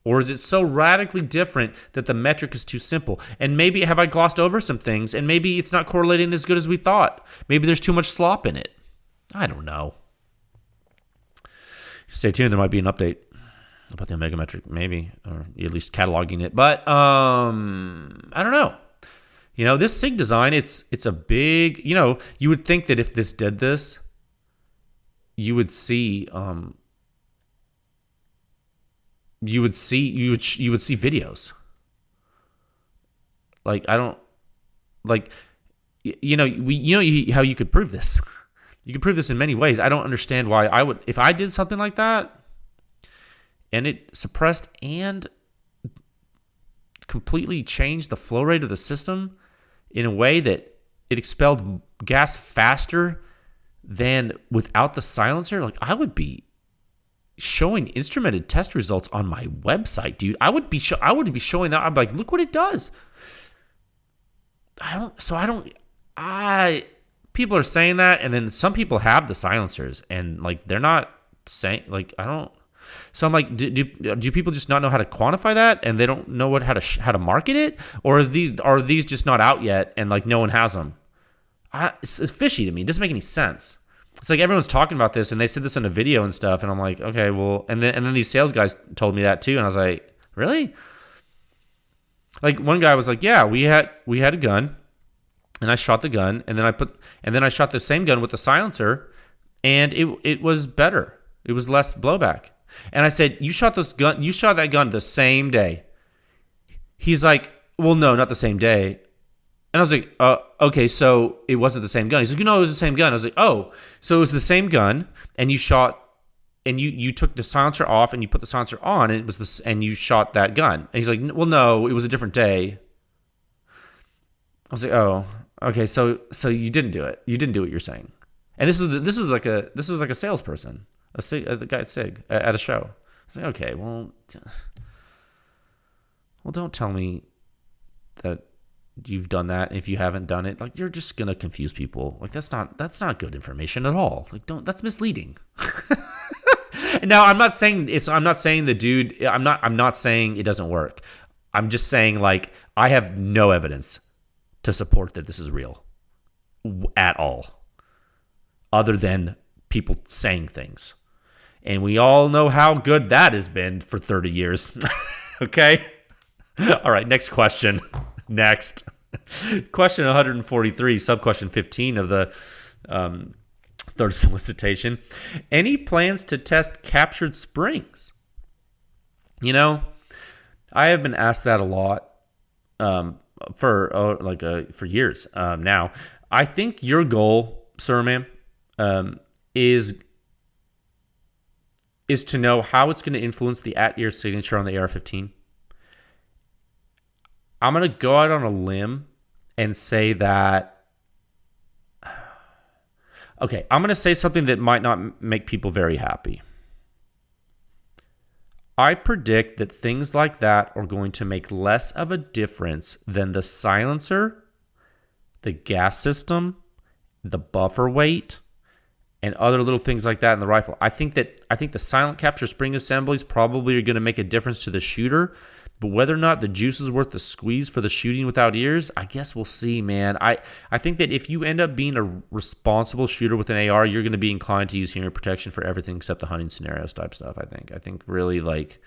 Or is it so radically different that the metric is too simple? And maybe have I glossed over some things, and maybe it's not correlating as good as we thought. Maybe there's too much slop in it. I don't know. Stay tuned, there might be an update about the omega metric, maybe, or at least cataloging it. But I don't know. This SIG design, it's a big, you would think that if this did this, you would see videos. Like, I don't, like, how you could prove this. You could prove this in many ways. I don't understand why I would, if I did something like that and it suppressed and completely changed the flow rate of the system in a way that it expelled gas faster than without the silencer, like, I would be showing instrumented test results on my website, dude. I would be showing that. I'd be like, look what it does. I people are saying that, and then some people have the silencers, and like they're not saying like I don't. So I'm like, do people just not know how to quantify that, and they don't know how to market it, or are these just not out yet, and like no one has them? It's fishy to me. It doesn't make any sense. It's like everyone's talking about this, and they said this in a video and stuff, and I'm like, okay, well, and then these sales guys told me that too, and I was like, really? Like one guy was like, yeah, we had a gun, and I shot the gun, and then I shot the same gun with the silencer, and it was better. It was less blowback. And I said, you shot that gun the same day. He's like, well, no, not the same day. And I was like, okay, so it wasn't the same gun. He's like, no, it was the same gun. I was like, oh, so it was the same gun, and you shot, and you took the silencer off, and you put the silencer on, and and you shot that gun. And he's like, well, no, it was a different day. I was like, oh, okay, so you didn't do it. You didn't do what you're saying. And this is like a salesperson, the guy at a show. I was like, okay, well, don't tell me that you've done that if you haven't done it. Like, you're just gonna confuse people. Like, that's not good information at all. Like, that's misleading. Now, I'm not saying the dude, I'm not saying it doesn't work. I'm just saying, like, I have no evidence to support that this is real at all, other than people saying things. And we all know how good that has been for 30 years. Okay? All right, next question. Next. Question 143, sub-question 15 of the third solicitation. Any plans to test captured springs? You know, I have been asked that a lot for years now. I think your goal, sir, ma'am, is to know how it's going to influence the at-ear signature on the AR-15. I'm going to go out on a limb and say that, okay, I'm going to say something that might not make people very happy. I predict that things like that are going to make less of a difference than the silencer, the gas system, the buffer weight, and other little things like that in the rifle. I think the silent capture spring assemblies probably are going to make a difference to the shooter, but whether or not the juice is worth the squeeze for the shooting without ears, I guess we'll see, man. I think that if you end up being a responsible shooter with an AR, you're going to be inclined to use hearing protection for everything except the hunting scenarios type stuff, I think really, like,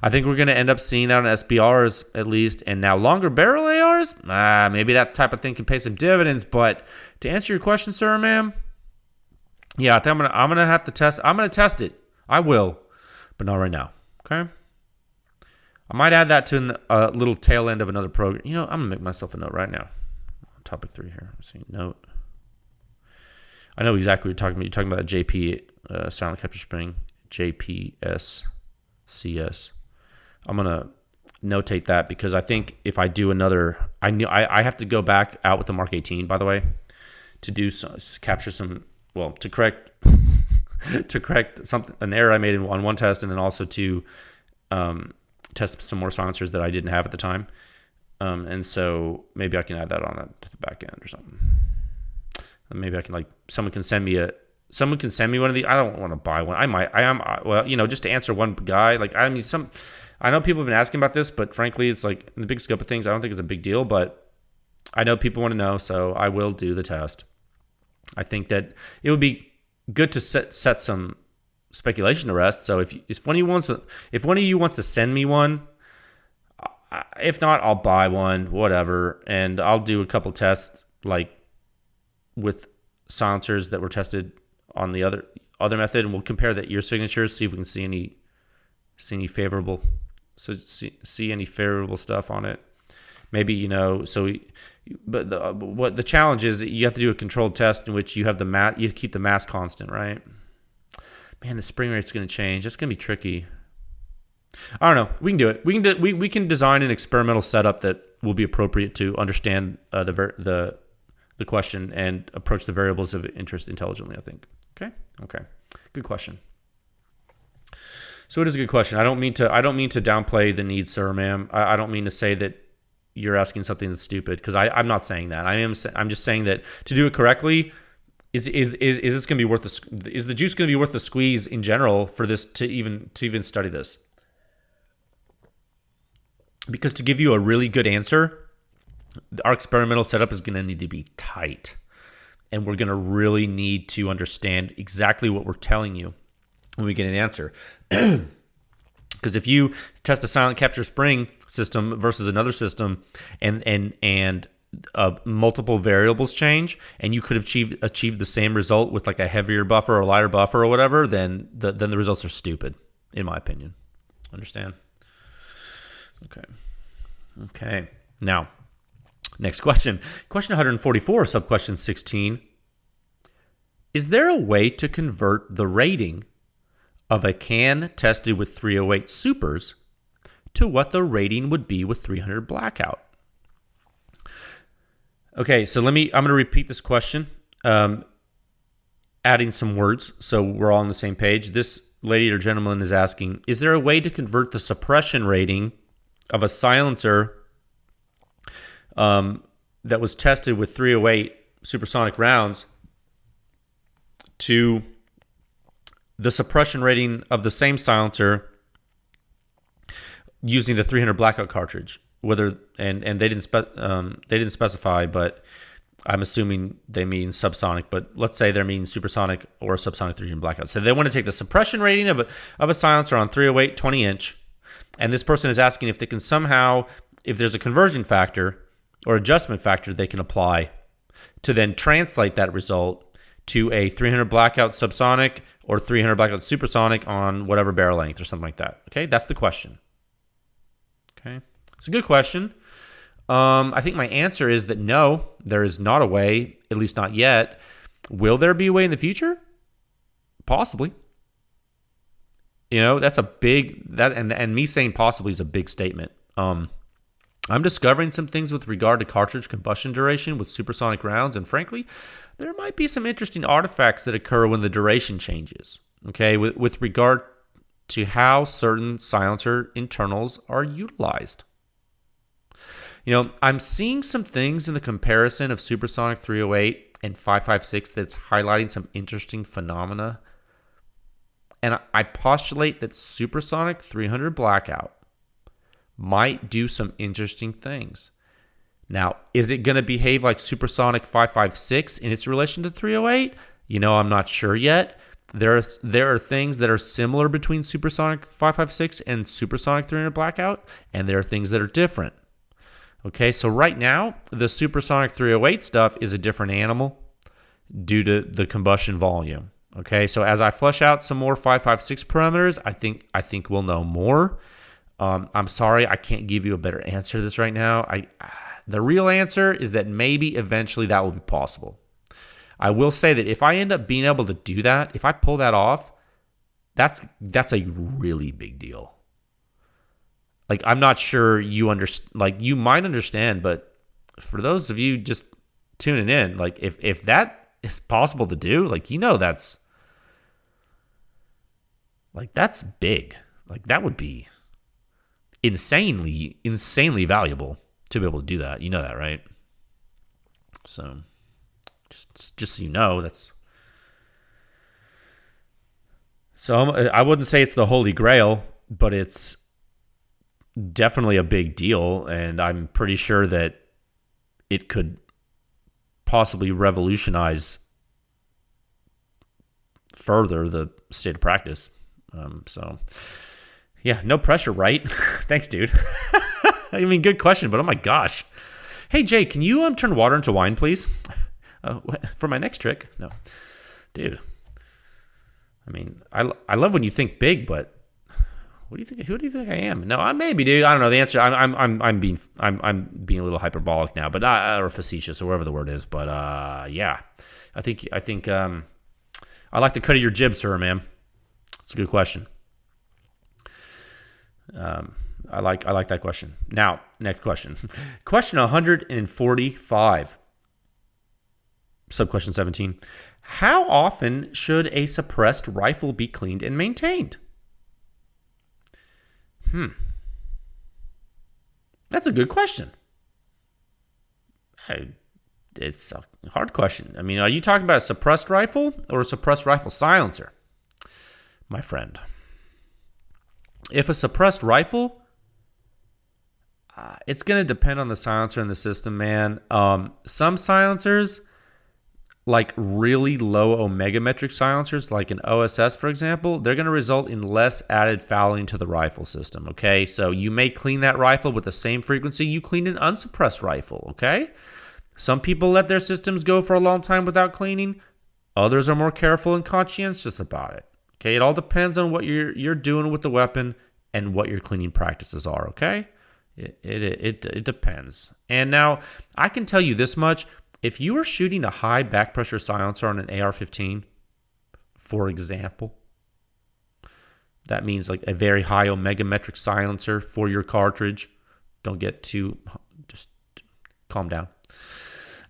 I think we're going to end up seeing that on SBRs at least, and now longer barrel ARs, maybe that type of thing can pay some dividends, but to answer your question, sir, ma'am, yeah, I think I'm gonna have to test. I'm gonna test it. I will, but not right now. Okay. I might add that to a little tail end of another program. You know, I'm gonna make myself a note right now. Topic 3 here. Let's see. Note. I know exactly what you're talking about. You're talking about a JP silent capture spring, JPSCS. I'm gonna notate that because I think if I do another, I have to go back out with the Mark 18, by the way, to capture some. Well, to correct an error I made on one test, and then also to test some more silencers that I didn't have at the time. And so maybe I can add that on to the back end or something. And maybe I can, someone can send me one of these. I don't want to buy one. Just to answer one guy, I know people have been asking about this, but frankly, it's like in the big scope of things, I don't think it's a big deal, but I know people want to know, so I will do the test. I think that it would be good to set some speculation to rest. So if one of you wants to send me one, if not, I'll buy one, whatever, and I'll do a couple tests with silencers that were tested on the other method, and we'll compare the ear signatures, see if we can see any favorable stuff on it. Maybe, but the challenge is that you have to do a controlled test in which you have you keep the mass constant, right? Man, the spring rate's going to change. It's going to be tricky. I don't know. We can do it. We can design an experimental setup that will be appropriate to understand the question and approach the variables of interest intelligently, I think. Okay. Good question. So it is a good question. I don't mean to downplay the need, sir, ma'am. I don't mean to say that you're asking something that's stupid, because I'm not saying that. I'm just saying that to do it correctly, is this going to be worth is the juice going to be worth the squeeze in general for this to even study this? Because to give you a really good answer, our experimental setup is going to need to be tight, and we're going to really need to understand exactly what we're telling you when we get an answer. Because if you test a silent capture spring system versus another system, and multiple variables change, and you could have achieved the same result with like a heavier buffer or a lighter buffer or whatever, then the results are stupid, in my opinion. Understand? Okay. Now, next question. Question 144, sub-question 16. Is there a way to convert the rating of a can tested with 308 supers to what the rating would be with 300 blackout? Okay, so I'm going to repeat this question, adding some words so we're all on the same page. This lady or gentleman is asking, is there a way to convert the suppression rating of a silencer that was tested with 308 supersonic rounds to the suppression rating of the same silencer using the 300 blackout cartridge? Whether and they didn't specify, but I'm assuming they mean subsonic. But let's say they're meaning supersonic or subsonic 300 blackout. So they want to take the suppression rating of a silencer on 308 20-inch, and this person is asking if they can somehow, if there's a conversion factor or adjustment factor they can apply to then translate that result to a 300 blackout subsonic or 300 blackout supersonic on whatever barrel length or something like that. Okay, that's the question. Okay. It's a good question. I think my answer is that no, there is not a way, at least not yet. Will there be a way in the future? Possibly. That's a big, and me saying possibly is a big statement. I'm discovering some things with regard to cartridge combustion duration with supersonic rounds, and frankly, there might be some interesting artifacts that occur when the duration changes. Okay, with regard to how certain silencer internals are utilized. I'm seeing some things in the comparison of supersonic 308 and 556 that's highlighting some interesting phenomena. And I postulate that supersonic 300 blackout might do some interesting things. Now, is it going to behave like supersonic 556 in its relation to 308? I'm not sure yet. There are things that are similar between supersonic 556 and supersonic 300 blackout, and there are things that are different. Okay, so right now, the supersonic 308 stuff is a different animal due to the combustion volume. Okay, so as I flesh out some more 556 parameters, I think we'll know more. I'm sorry, I can't give you a better answer to this right now. The real answer is that maybe eventually that will be possible. I will say that if I end up being able to do that, if I pull that off, that's a really big deal. Like, I'm not sure you understand. Like, you might understand, but for those of you just tuning in, like, if that is possible to do, like, that's big. Like, that would be insanely valuable to be able to do that. You know that, right? So, just so you know, that's. So I wouldn't say it's the Holy Grail, but it's definitely a big deal, and I'm pretty sure that it could possibly revolutionize further the state of practice. So, yeah, no pressure, right? Thanks, dude. I mean, good question, but oh my gosh. Hey, Jay, can you turn water into wine, please? For my next trick? No. Dude. I mean, I love when you think big, but what do you think? Who do you think I am? No, maybe, dude. I don't know the answer. I'm being a little hyperbolic now, but or facetious or whatever the word is. But yeah, I think I like the cut of your jib, sir, man. It's a good question. I like that question. Now, next question. Question 145. Subquestion 17. How often should a suppressed rifle be cleaned and maintained? That's a good question. It's a hard question. I mean, are you talking about a suppressed rifle or a suppressed rifle silencer, my friend? If a suppressed rifle, it's going to depend on the silencer in the system, man. Some silencers, like really low omega metric silencers, like an OSS, for example, they're going to result in less added fouling to the rifle system, okay? So you may clean that rifle with the same frequency you clean an unsuppressed rifle, okay? Some people let their systems go for a long time without cleaning. Others are more careful and conscientious about it, okay? It all depends on what you're doing with the weapon and what your cleaning practices are, okay? It depends. And now, I can tell you this much. If you are shooting a high back pressure silencer on an AR-15, for example, that means like a very high omega metric silencer for your cartridge. Don't get too, just calm down.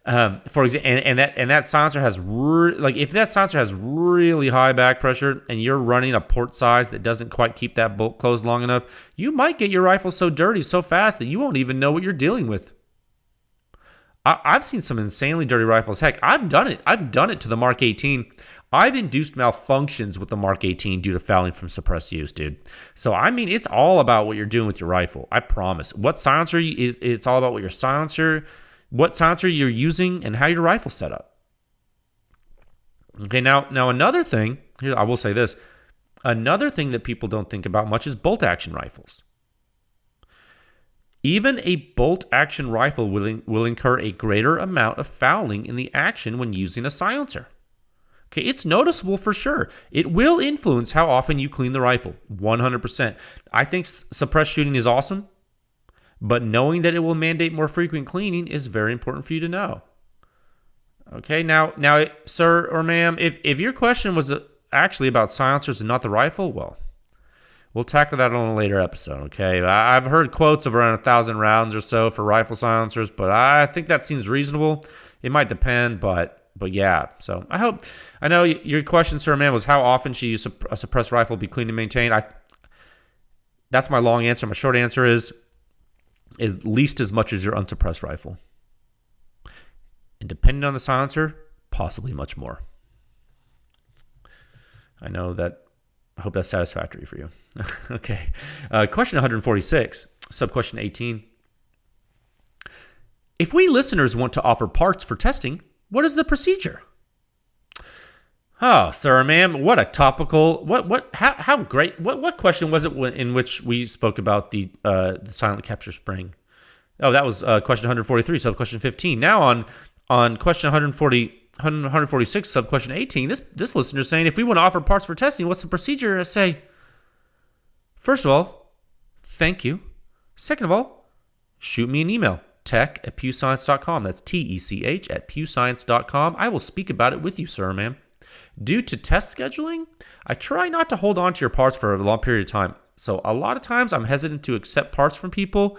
For example, and that silencer has if that silencer has really high back pressure and you're running a port size that doesn't quite keep that bolt closed long enough, you might get your rifle so dirty so fast that you won't even know what you're dealing with. I've seen some insanely dirty rifles. Heck, I've done it. I've done it to the Mark 18. I've induced malfunctions with the Mark 18 due to fouling from suppressed use, dude. So, I mean, it's all about what you're doing with your rifle. I promise. What silencer, it's all about what what silencer you're using, and how your rifle's set up. Okay, now another thing, here I will say this. Another thing that people don't think about much is bolt action rifles. Even a bolt-action rifle will incur a greater amount of fouling in the action when using a silencer. Okay, it's noticeable for sure. It will influence how often you clean the rifle, 100%. I think suppressed shooting is awesome, but knowing that it will mandate more frequent cleaning is very important for you to know. Okay, now, sir or ma'am, if your question was actually about silencers and not the rifle, well, we'll tackle that on a later episode, okay? I've heard quotes of around 1,000 rounds or so for rifle silencers, but I think that seems reasonable. It might depend, but yeah. So I know your question, sir, man, was how often should a suppressed rifle be cleaned and maintained? That's my long answer. My short answer is at least as much as your unsuppressed rifle. And depending on the silencer, possibly much more. I hope that's satisfactory for you. Okay. Question 146, sub-question 18. If we listeners want to offer parts for testing, what is the procedure? Oh, sir or ma'am, what a topical, how great, what question was it in which we spoke about the silent capture spring? Oh, that was question 143, sub-question 15. Now on question 146, sub-question 18, this listener is saying, if we want to offer parts for testing, what's the procedure? I say, first of all, thank you. Second of all, shoot me an email, tech@pewscience.com. That's TECH at pewscience.com. I will speak about it with you, sir, ma'am. Due to test scheduling, I try not to hold on to your parts for a long period of time. So a lot of times I'm hesitant to accept parts from people.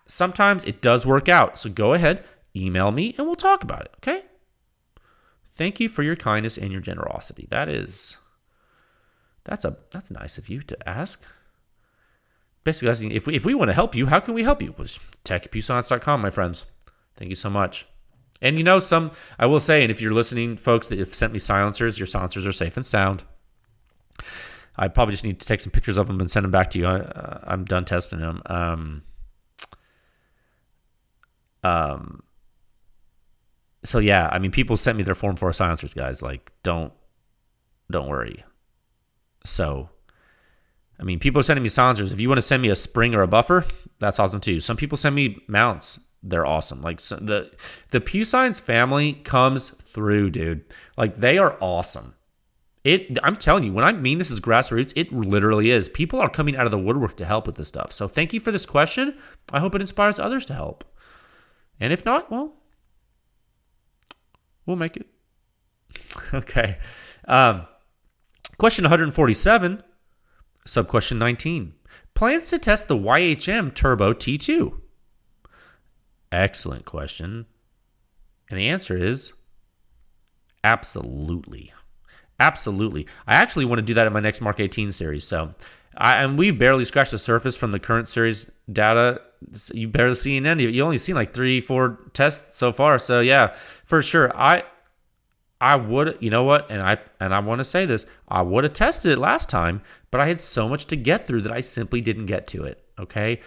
Sometimes it does work out. So go ahead, email me, and we'll talk about it, okay? Thank you for your kindness and your generosity. That's nice of you to ask. Basically asking, if we want to help you, how can we help you? Well, tech@pewscience.com, my friends. Thank you so much. And I will say, and if you're listening, folks that have sent me silencers, your silencers are safe and sound. I probably just need to take some pictures of them and send them back to you. I'm done testing them. So yeah, I mean, people sent me their Form 4 silencers, guys. Like, don't worry. So, I mean, people are sending me silencers. If you want to send me a spring or a buffer, that's awesome too. Some people send me mounts. They're awesome. Like, so the Pew Science family comes through, dude. Like, they are awesome. I'm telling you, when I mean this is grassroots, it literally is. People are coming out of the woodwork to help with this stuff. So thank you for this question. I hope it inspires others to help. And if not, well, we'll make it. Okay. Question 147, sub-question 19. Plans to test the YHM Turbo T2? Excellent question. And the answer is absolutely. Absolutely. I actually want to do that in my next Mark 18 series. So, and we've barely scratched the surface from the current series data you barely seen any. You only seen like 3-4 tests so far. So yeah, for sure. I would, you know what? And I want to say this. I would have tested it last time, but I had so much to get through that I simply didn't get to it. Okay,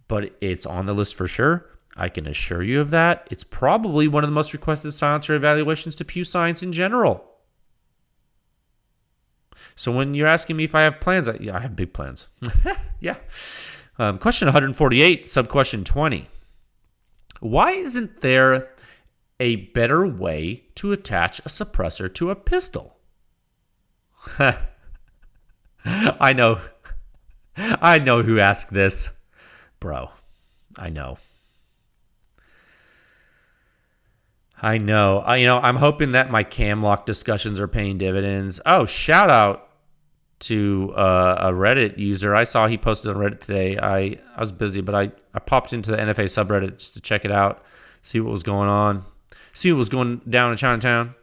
but it's on the list for sure. I can assure you of that. It's probably one of the most requested silencer evaluations to PEW Science in general. So when you're asking me if I have plans, I have big plans. Yeah. Question 148, sub-question 20. Why isn't there a better way to attach a suppressor to a pistol? I know who asked this. Bro, I know. I'm hoping that my cam lock discussions are paying dividends. Oh, shout out to a Reddit user. I saw he posted on Reddit today. I was busy, but I popped into the NFA subreddit just to check it out, see what was going on, see what was going down in Chinatown.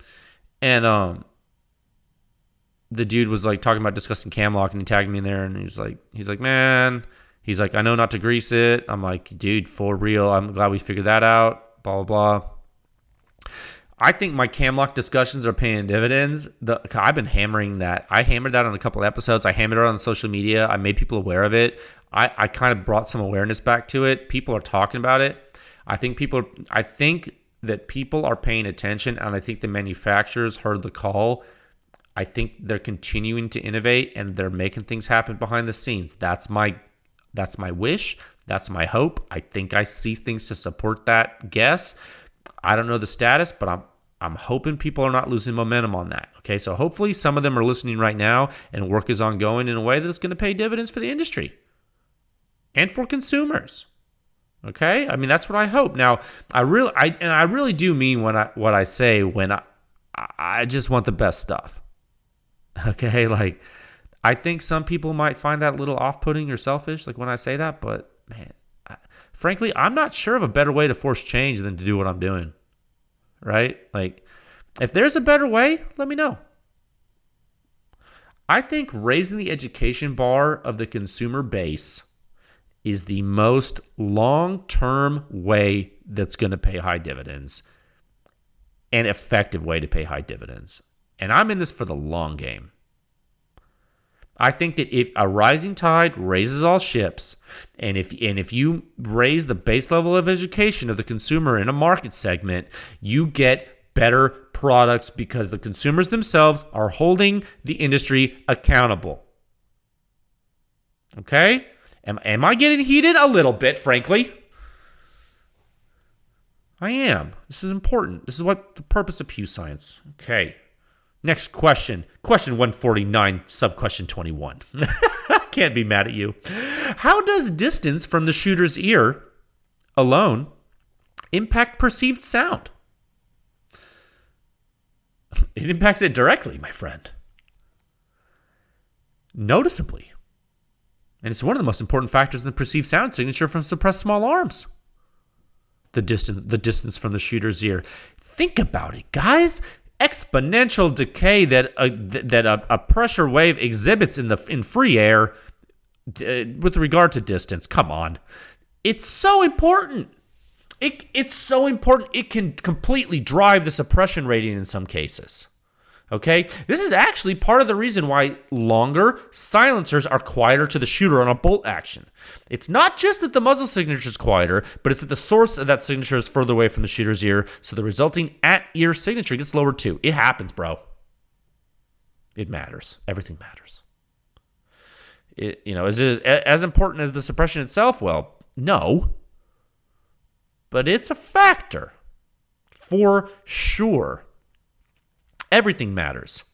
And the dude was like talking about discussing cam lock, and he tagged me in there, and he's like, man, I know not to grease it. I'm like, dude, for real. I'm glad we figured that out. Blah, blah, blah. I think my cam lock discussions are paying dividends. I've been hammering that. I hammered that on a couple of episodes. I hammered it on social media. I made people aware of it. I kind of brought some awareness back to it. People are talking about it. I think that people are paying attention, and I think the manufacturers heard the call. I think they're continuing to innovate, and they're making things happen behind the scenes. That's my wish. That's my hope. I think I see things to support that guess. I don't know the status, but I'm hoping people are not losing momentum on that. Okay, so hopefully some of them are listening right now, and work is ongoing in a way that's going to pay dividends for the industry and for consumers. Okay, I mean that's what I hope. Now, I really do mean what I say when I just want the best stuff. Okay, like I think some people might find that a little off-putting or selfish, like when I say that, but man. Frankly, I'm not sure of a better way to force change than to do what I'm doing, right? Like, if there's a better way, let me know. I think raising the education bar of the consumer base is the most long-term way that's going to pay high dividends, and effective way to pay high dividends. And I'm in this for the long game. I think that if a rising tide raises all ships, and if you raise the base level of education of the consumer in a market segment, you get better products because the consumers themselves are holding the industry accountable. Okay? Am I getting heated? A little bit, frankly. I am. This is important. This is what the purpose of PEW Science. Okay. Next question. Question 149, sub-question 21. I can't be mad at you. How does distance from the shooter's ear alone impact perceived sound? It impacts it directly, my friend. Noticeably. And it's one of the most important factors in the perceived sound signature from suppressed small arms. The distance from the shooter's ear. Think about it, guys. Exponential decay that a pressure wave exhibits in free air with regard to distance. Come on. It's so important. It's so important. It can completely drive the suppression rating in some cases. Okay? This is actually part of the reason why longer silencers are quieter to the shooter on a bolt action. It's not just that the muzzle signature is quieter, but it's that the source of that signature is further away from the shooter's ear, so the resulting at-ear signature gets lower too. It happens, bro. It matters. Everything matters. Is it as important as the suppression itself? Well, no. But it's a factor. For sure. Everything matters.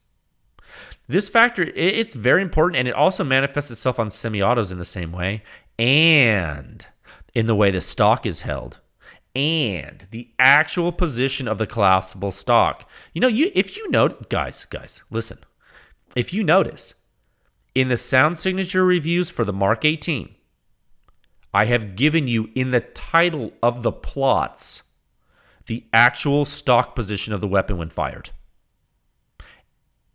This factor, it's very important, and it also manifests itself on semi-autos in the same way, and in the way the stock is held, and the actual position of the collapsible stock. If you note, guys, listen. If you notice, in the sound signature reviews for the Mark 18, I have given you in the title of the plots the actual stock position of the weapon when fired.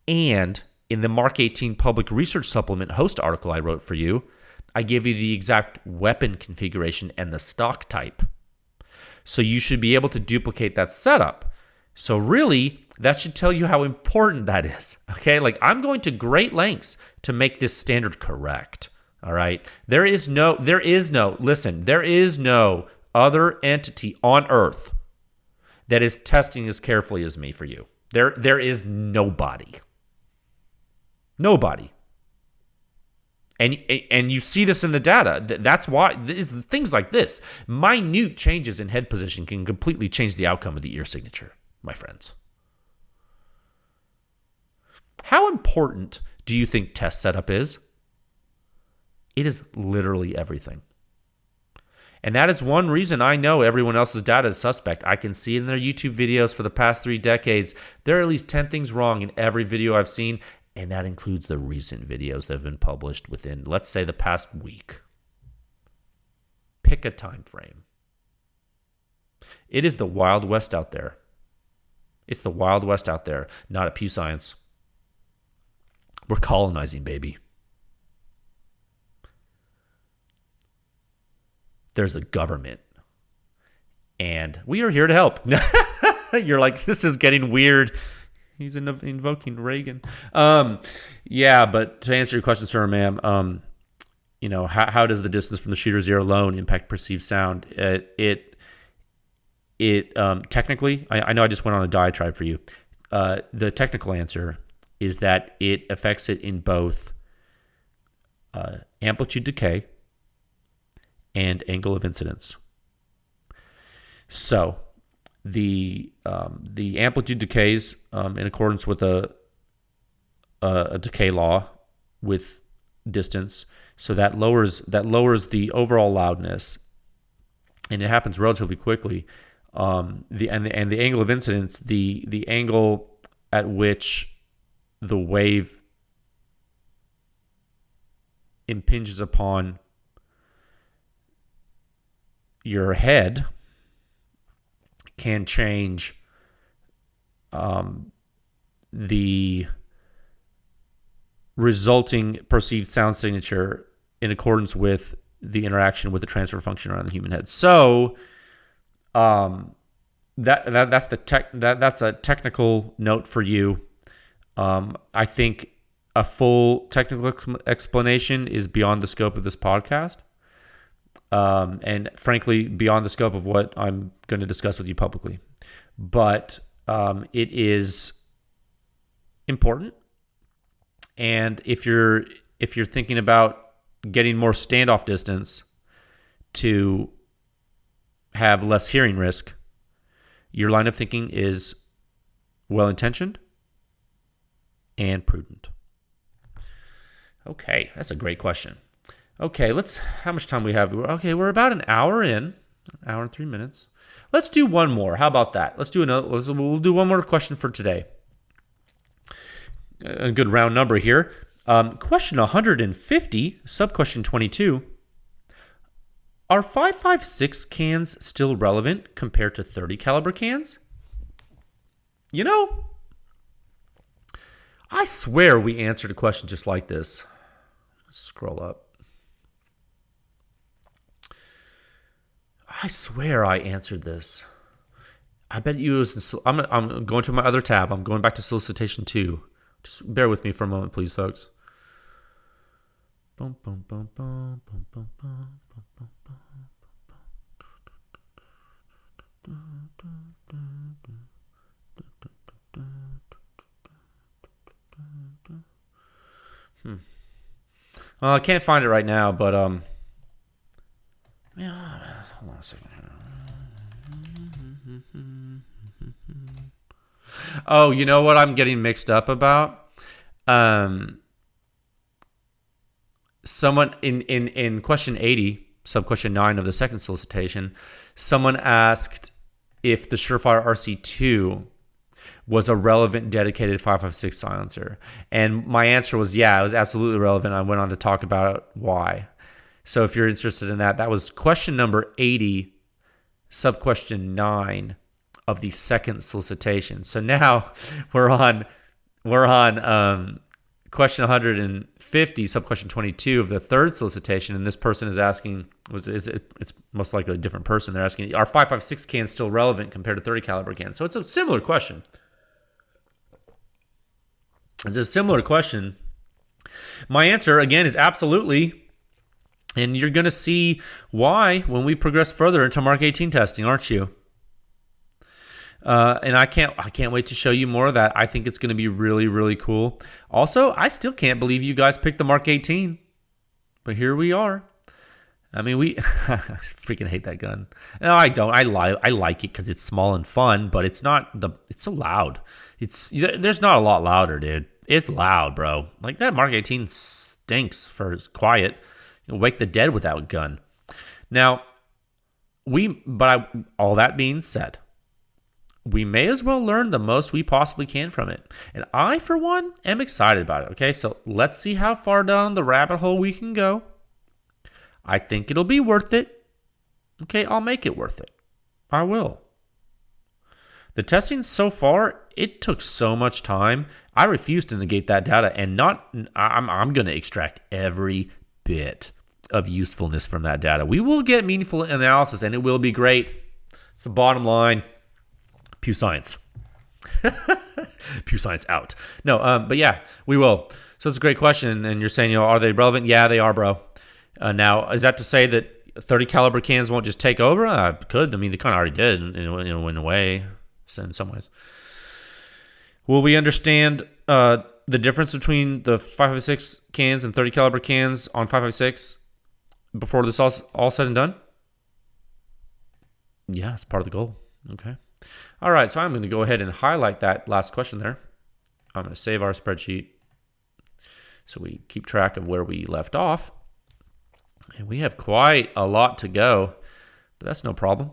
And in the Mark 18 Public Research Supplement host article I wrote for you, I give you the exact weapon configuration and the stock type. So you should be able to duplicate that setup. So really, that should tell you how important that is. Okay, like I'm going to great lengths to make this standard correct. All right, there is no other entity on Earth that is testing as carefully as me for you. There is nobody. Nobody. And you see this in the data. That's why things like this, minute changes in head position can completely change the outcome of the ear signature, my friends. How important do you think test setup is? It is literally everything. And that is one reason I know everyone else's data is suspect. I can see in their YouTube videos for the past 3 decades, there are at least 10 things wrong in every video I've seen, and that includes the recent videos that have been published within, let's say, the past week. Pick a time frame. It is the Wild West out there. It's the Wild West out there, not at PEW Science. We're colonizing, baby. There's the government. And we are here to help. You're like, this is getting weird. He's invoking Reagan. Yeah, but to answer your question, sir, ma'am, how does the distance from the shooter's ear alone impact perceived sound? It technically, I know I just went on a diatribe for you. The technical answer is that it affects it in both amplitude decay and angle of incidence. So the amplitude decays in accordance with a decay law with distance. So that lowers the overall loudness, and it happens relatively quickly. The angle of incidence, the angle at which the wave impinges upon your head can change the resulting perceived sound signature in accordance with the interaction with the transfer function around the human head. So that's a technical note for you. I think a full technical explanation is beyond the scope of this podcast. And frankly, beyond the scope of what I'm going to discuss with you publicly. But it is important. And if you're thinking about getting more standoff distance to have less hearing risk, your line of thinking is well-intentioned and prudent. Okay, that's a great question. Okay, how much time we have? Okay, we're about an hour in, an hour and 3 minutes. Let's do one more. How about that? We'll do one more question for today. A good round number here. Question 150, sub-question 22. Are 5.56 cans still relevant compared to 30 caliber cans? I swear we answered a question just like this. Scroll up. I swear I answered this. I bet you it was. I'm going to my other tab. I'm going back to solicitation 2. Just bear with me for a moment, please, folks. Boom, boom, boom, boom, boom, boom, boom, boom, boom. I can't find it right now, but yeah, hold on a second. Oh, you know what I'm getting mixed up about? Someone in question 80, sub-question 9 of the second solicitation, someone asked if the Surefire RC2 was a relevant dedicated 5.56 silencer. And my answer was, yeah, it was absolutely relevant. I went on to talk about why. So if you're interested in that, that was question number 80, sub-question 9 of the second solicitation. So now we're on question 150, sub-question 22 of the third solicitation, and this person is asking, it's most likely a different person. They're asking, are 5.56 cans still relevant compared to 30 caliber cans? So it's a similar question. It's a similar question. My answer, again, is absolutely, and you're going to see why when we progress further into Mark 18 testing, aren't you? And I can't wait to show you more of that. I think it's going to be really, really cool. Also, I still can't believe you guys picked the Mark 18, but here we are. I mean, I freaking hate that gun. No, I don't. I like it because it's small and fun, but it's so loud. There's not a lot louder, dude. It's loud, bro. Like that Mark 18 stinks for quiet. You'll wake the dead with that gun. Now, all that being said, we may as well learn the most we possibly can from it. And I, for one, am excited about it. Okay, so let's see how far down the rabbit hole we can go. I think it'll be worth it. Okay, I'll make it worth it. I will. The testing so far, it took so much time. I refuse to negate that data, and I'm going to extract every bit of usefulness from that data. We will get meaningful analysis, and it will be great. It's the bottom line. PEW Science. PEW Science out. No, but yeah, we will. So it's a great question, and you're saying, are they relevant? Yeah, they are, bro. Now, is that to say that 30 caliber cans won't just take over? Could. I mean, they kind of already did in a way, in some ways. Will we understand the difference between the 5.56 cans and 30 caliber cans on 5.56 before this all said and done? Yeah, it's part of the goal. Okay. All right, so I'm going to go ahead and highlight that last question there. I'm going to save our spreadsheet so we keep track of where we left off. And we have quite a lot to go, but that's no problem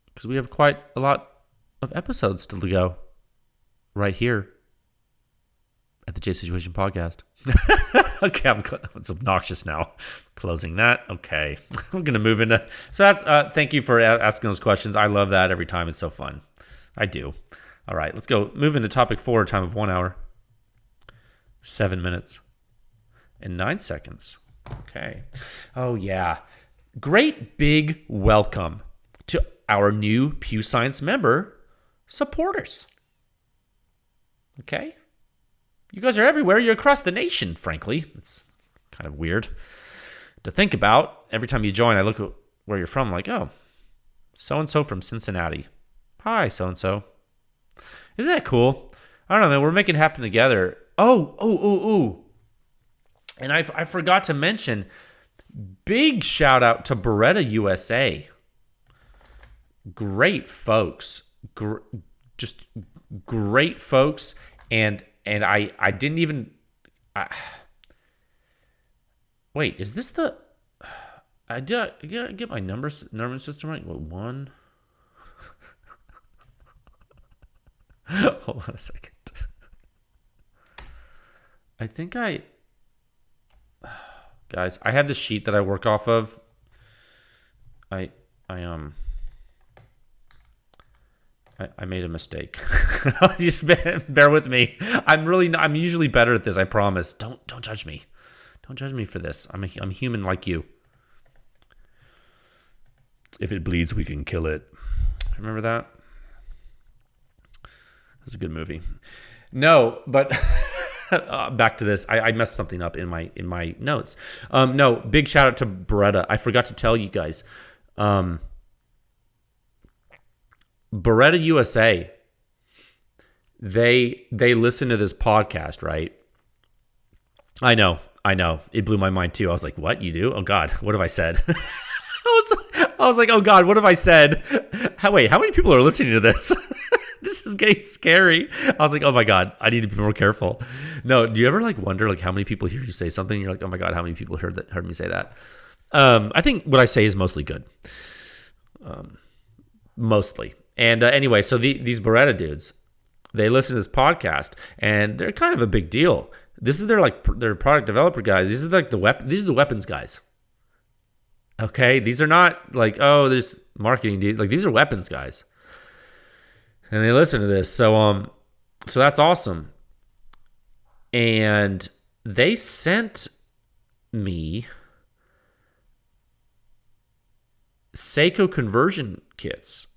because we have quite a lot of episodes still to go right here at the J Situation Podcast. Okay, it's obnoxious now. Closing that. Okay, I'm going to move into... So that's, thank you for asking those questions. I love that every time. It's so fun. I do. All right, let's go. Move into topic 4, time of 1 hour, 7 minutes, and 9 seconds. Okay. Oh, yeah. Great big welcome to our new PEW Science member supporters. Okay? You guys are everywhere. You're across the nation, frankly. It's kind of weird to think about. Every time you join, I look at where you're from, like, oh, so-and-so from Cincinnati. Hi, so-and-so. Isn't that cool? I don't know, man. We're making it happen together. Oh. And I forgot to mention, big shout out to Beretta USA. Great folks. Just great folks. And I didn't even... wait, is this the... Did I get my number system right? What, 1? Hold on a second. I think guys, I have this sheet that I work off of. I made a mistake. Just bear with me. I'm usually better at this, I promise. Don't judge me. Don't judge me for this. I'm human like you. If it bleeds, we can kill it. Remember that? It was a good movie. No, but back to this. I messed something up in my notes. No, big shout out to Beretta. I forgot to tell you guys. Beretta USA, they listen to this podcast, right? I know. It blew my mind too. I was like, what? You do? Oh God, what have I said? I was like, oh God, what have I said? Wait, how many people are listening to this? This is getting scary. I was like, oh my God, I need to be more careful. No, do you ever wonder how many people hear you say something? You're like, oh my God, how many people heard me say that? I think what I say is mostly good. Mostly. And anyway, so these Beretta dudes, they listen to this podcast, and they're kind of a big deal. This is their product developer guys. These are these are the weapons guys. Okay, these are not there's marketing dudes. These are weapons guys, and they listen to this. So that's awesome. And they sent me Seiko conversion kits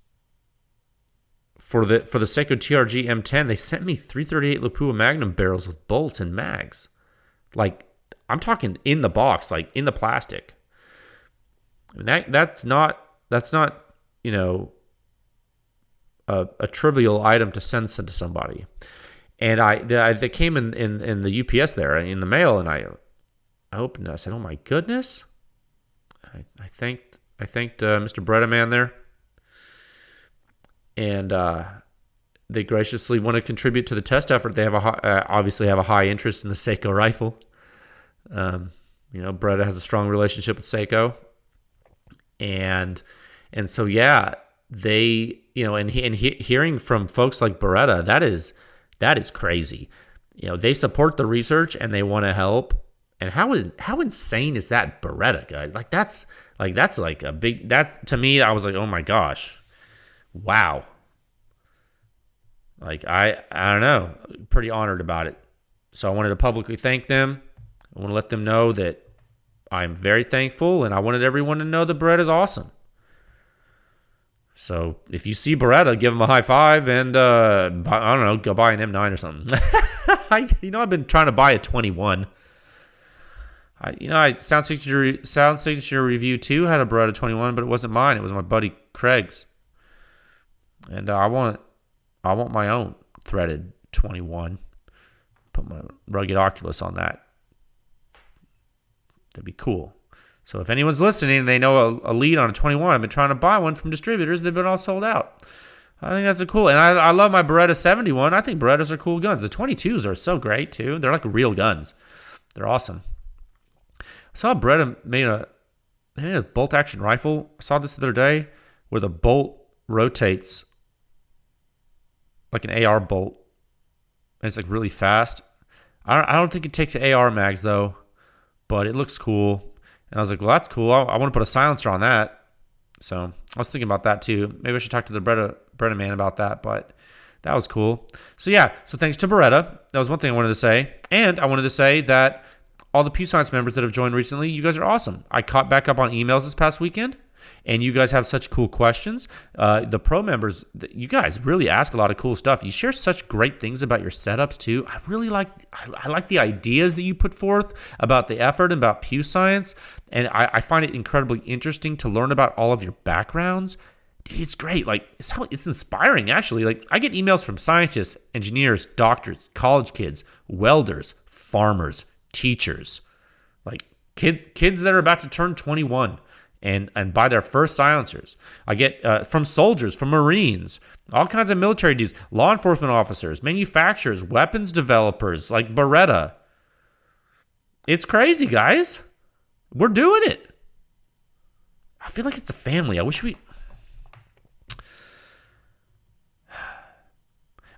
for the Seiko TRG M10. They sent me 338 Lapua Magnum barrels with bolts and mags. Like, I'm talking in the box, like in the plastic. I mean, that's not you know, a trivial item to send to somebody. And they came in the UPS there in the mail, and I opened it. I said, "Oh my goodness!" I thanked Mr. Beretta man there, and they graciously want to contribute to the test effort. They have obviously have a high interest in the Seiko rifle. You know, Beretta has a strong relationship with Seiko, and so yeah, they, you know, and hearing from folks like Beretta, that is crazy. You know, they support the research and they want to help. And how insane is that, Beretta, guys? That's like a big, that to me, I was like, oh my gosh, wow. Like, I don't know, pretty honored about it. So I wanted to publicly thank them. I want to let them know that I'm very thankful, and I wanted everyone to know that Beretta's awesome. So if you see Beretta, give him a high five, and I don't know, go buy an M9 or something. I've been trying to buy a 21. Sound Signature Review 2 had a Beretta 21, but it wasn't mine. It was my buddy Craig's. And I want my own threaded 21. Put my rugged Oculus on that. That'd be cool. So if anyone's listening and they know a lead on a 21, I've been trying to buy one from distributors. They've been all sold out. I think that's cool. And I love my Beretta 71. I think Berettas are cool guns. The 22s are so great, too. They're like real guns. They're awesome. I saw Beretta made a bolt-action rifle. I saw this the other day where the bolt rotates like an AR bolt. And it's like really fast. I don't think it takes AR mags, though. But it looks cool. And I was like, well, that's cool. I want to put a silencer on that. So I was thinking about that too. Maybe I should talk to the Beretta man about that. But that was cool. So yeah, so thanks to Beretta. That was one thing I wanted to say. And I wanted to say that all the PEW Science members that have joined recently, you guys are awesome. I caught back up on emails this past weekend. And you guys have such cool questions. The pro members, you guys really ask a lot of cool stuff. You share such great things about your setups too. I really like the ideas that you put forth about the effort and about PEW Science. And I find it incredibly interesting to learn about all of your backgrounds. Dude, it's great. Like, it's inspiring, actually. Like, I get emails from scientists, engineers, doctors, college kids, welders, farmers, teachers, like kids that are about to turn 21. And buy their first silencers. I get from soldiers, from Marines, all kinds of military dudes, law enforcement officers, manufacturers, weapons developers like Beretta. It's crazy, guys. We're doing it. I feel like it's a family. I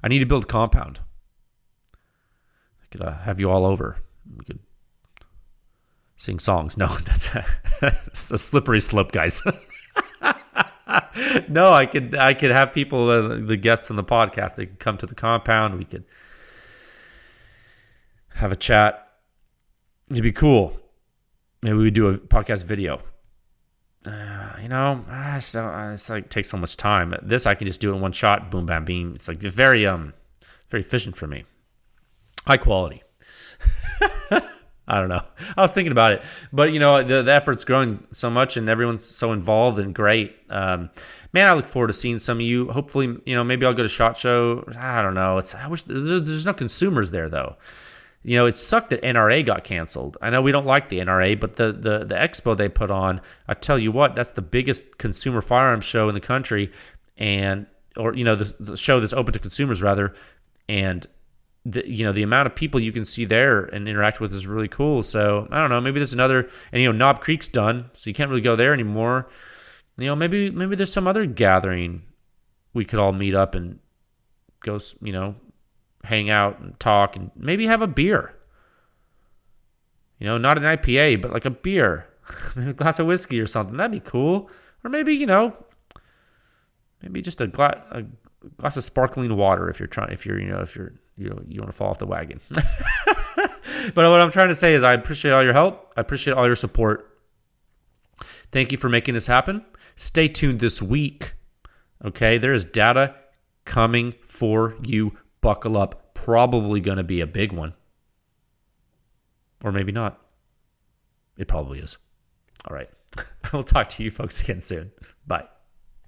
need to build a compound. I could have you all over. We could sing songs. No, that's a slippery slope, guys. No, I could have people, the guests on the podcast, they could come to the compound. We could have a chat. It'd be cool. Maybe we do a podcast video. It's like takes so much time. This I can just do it in one shot. Boom, bam, beam. It's like very efficient for me. High quality. I don't know. I was thinking about it, but the effort's growing so much, and everyone's so involved and great. Man, I look forward to seeing some of you. Hopefully, maybe I'll go to SHOT Show. I don't know. I wish there's no consumers there though. It sucked that NRA got canceled. I know we don't like the NRA, but the expo they put on, I tell you what, that's the biggest consumer firearms show in the country, or the show that's open to consumers rather, and the amount of people you can see there and interact with is really cool. So I don't know, maybe there's another, and Knob Creek's done, so you can't really go there anymore. Maybe there's some other gathering we could all meet up and go, hang out and talk and maybe have a beer. Not an IPA, but like a beer, maybe a glass of whiskey or something. That'd be cool. Or maybe maybe just a glass of sparkling water if you're you want to fall off the wagon. But what I'm trying to say is I appreciate all your help. I appreciate all your support. Thank you for making this happen. Stay tuned this week. Okay, there is data coming for you. Buckle up. Probably going to be a big one. Or maybe not. It probably is. All right. I will talk to you folks again soon. Bye.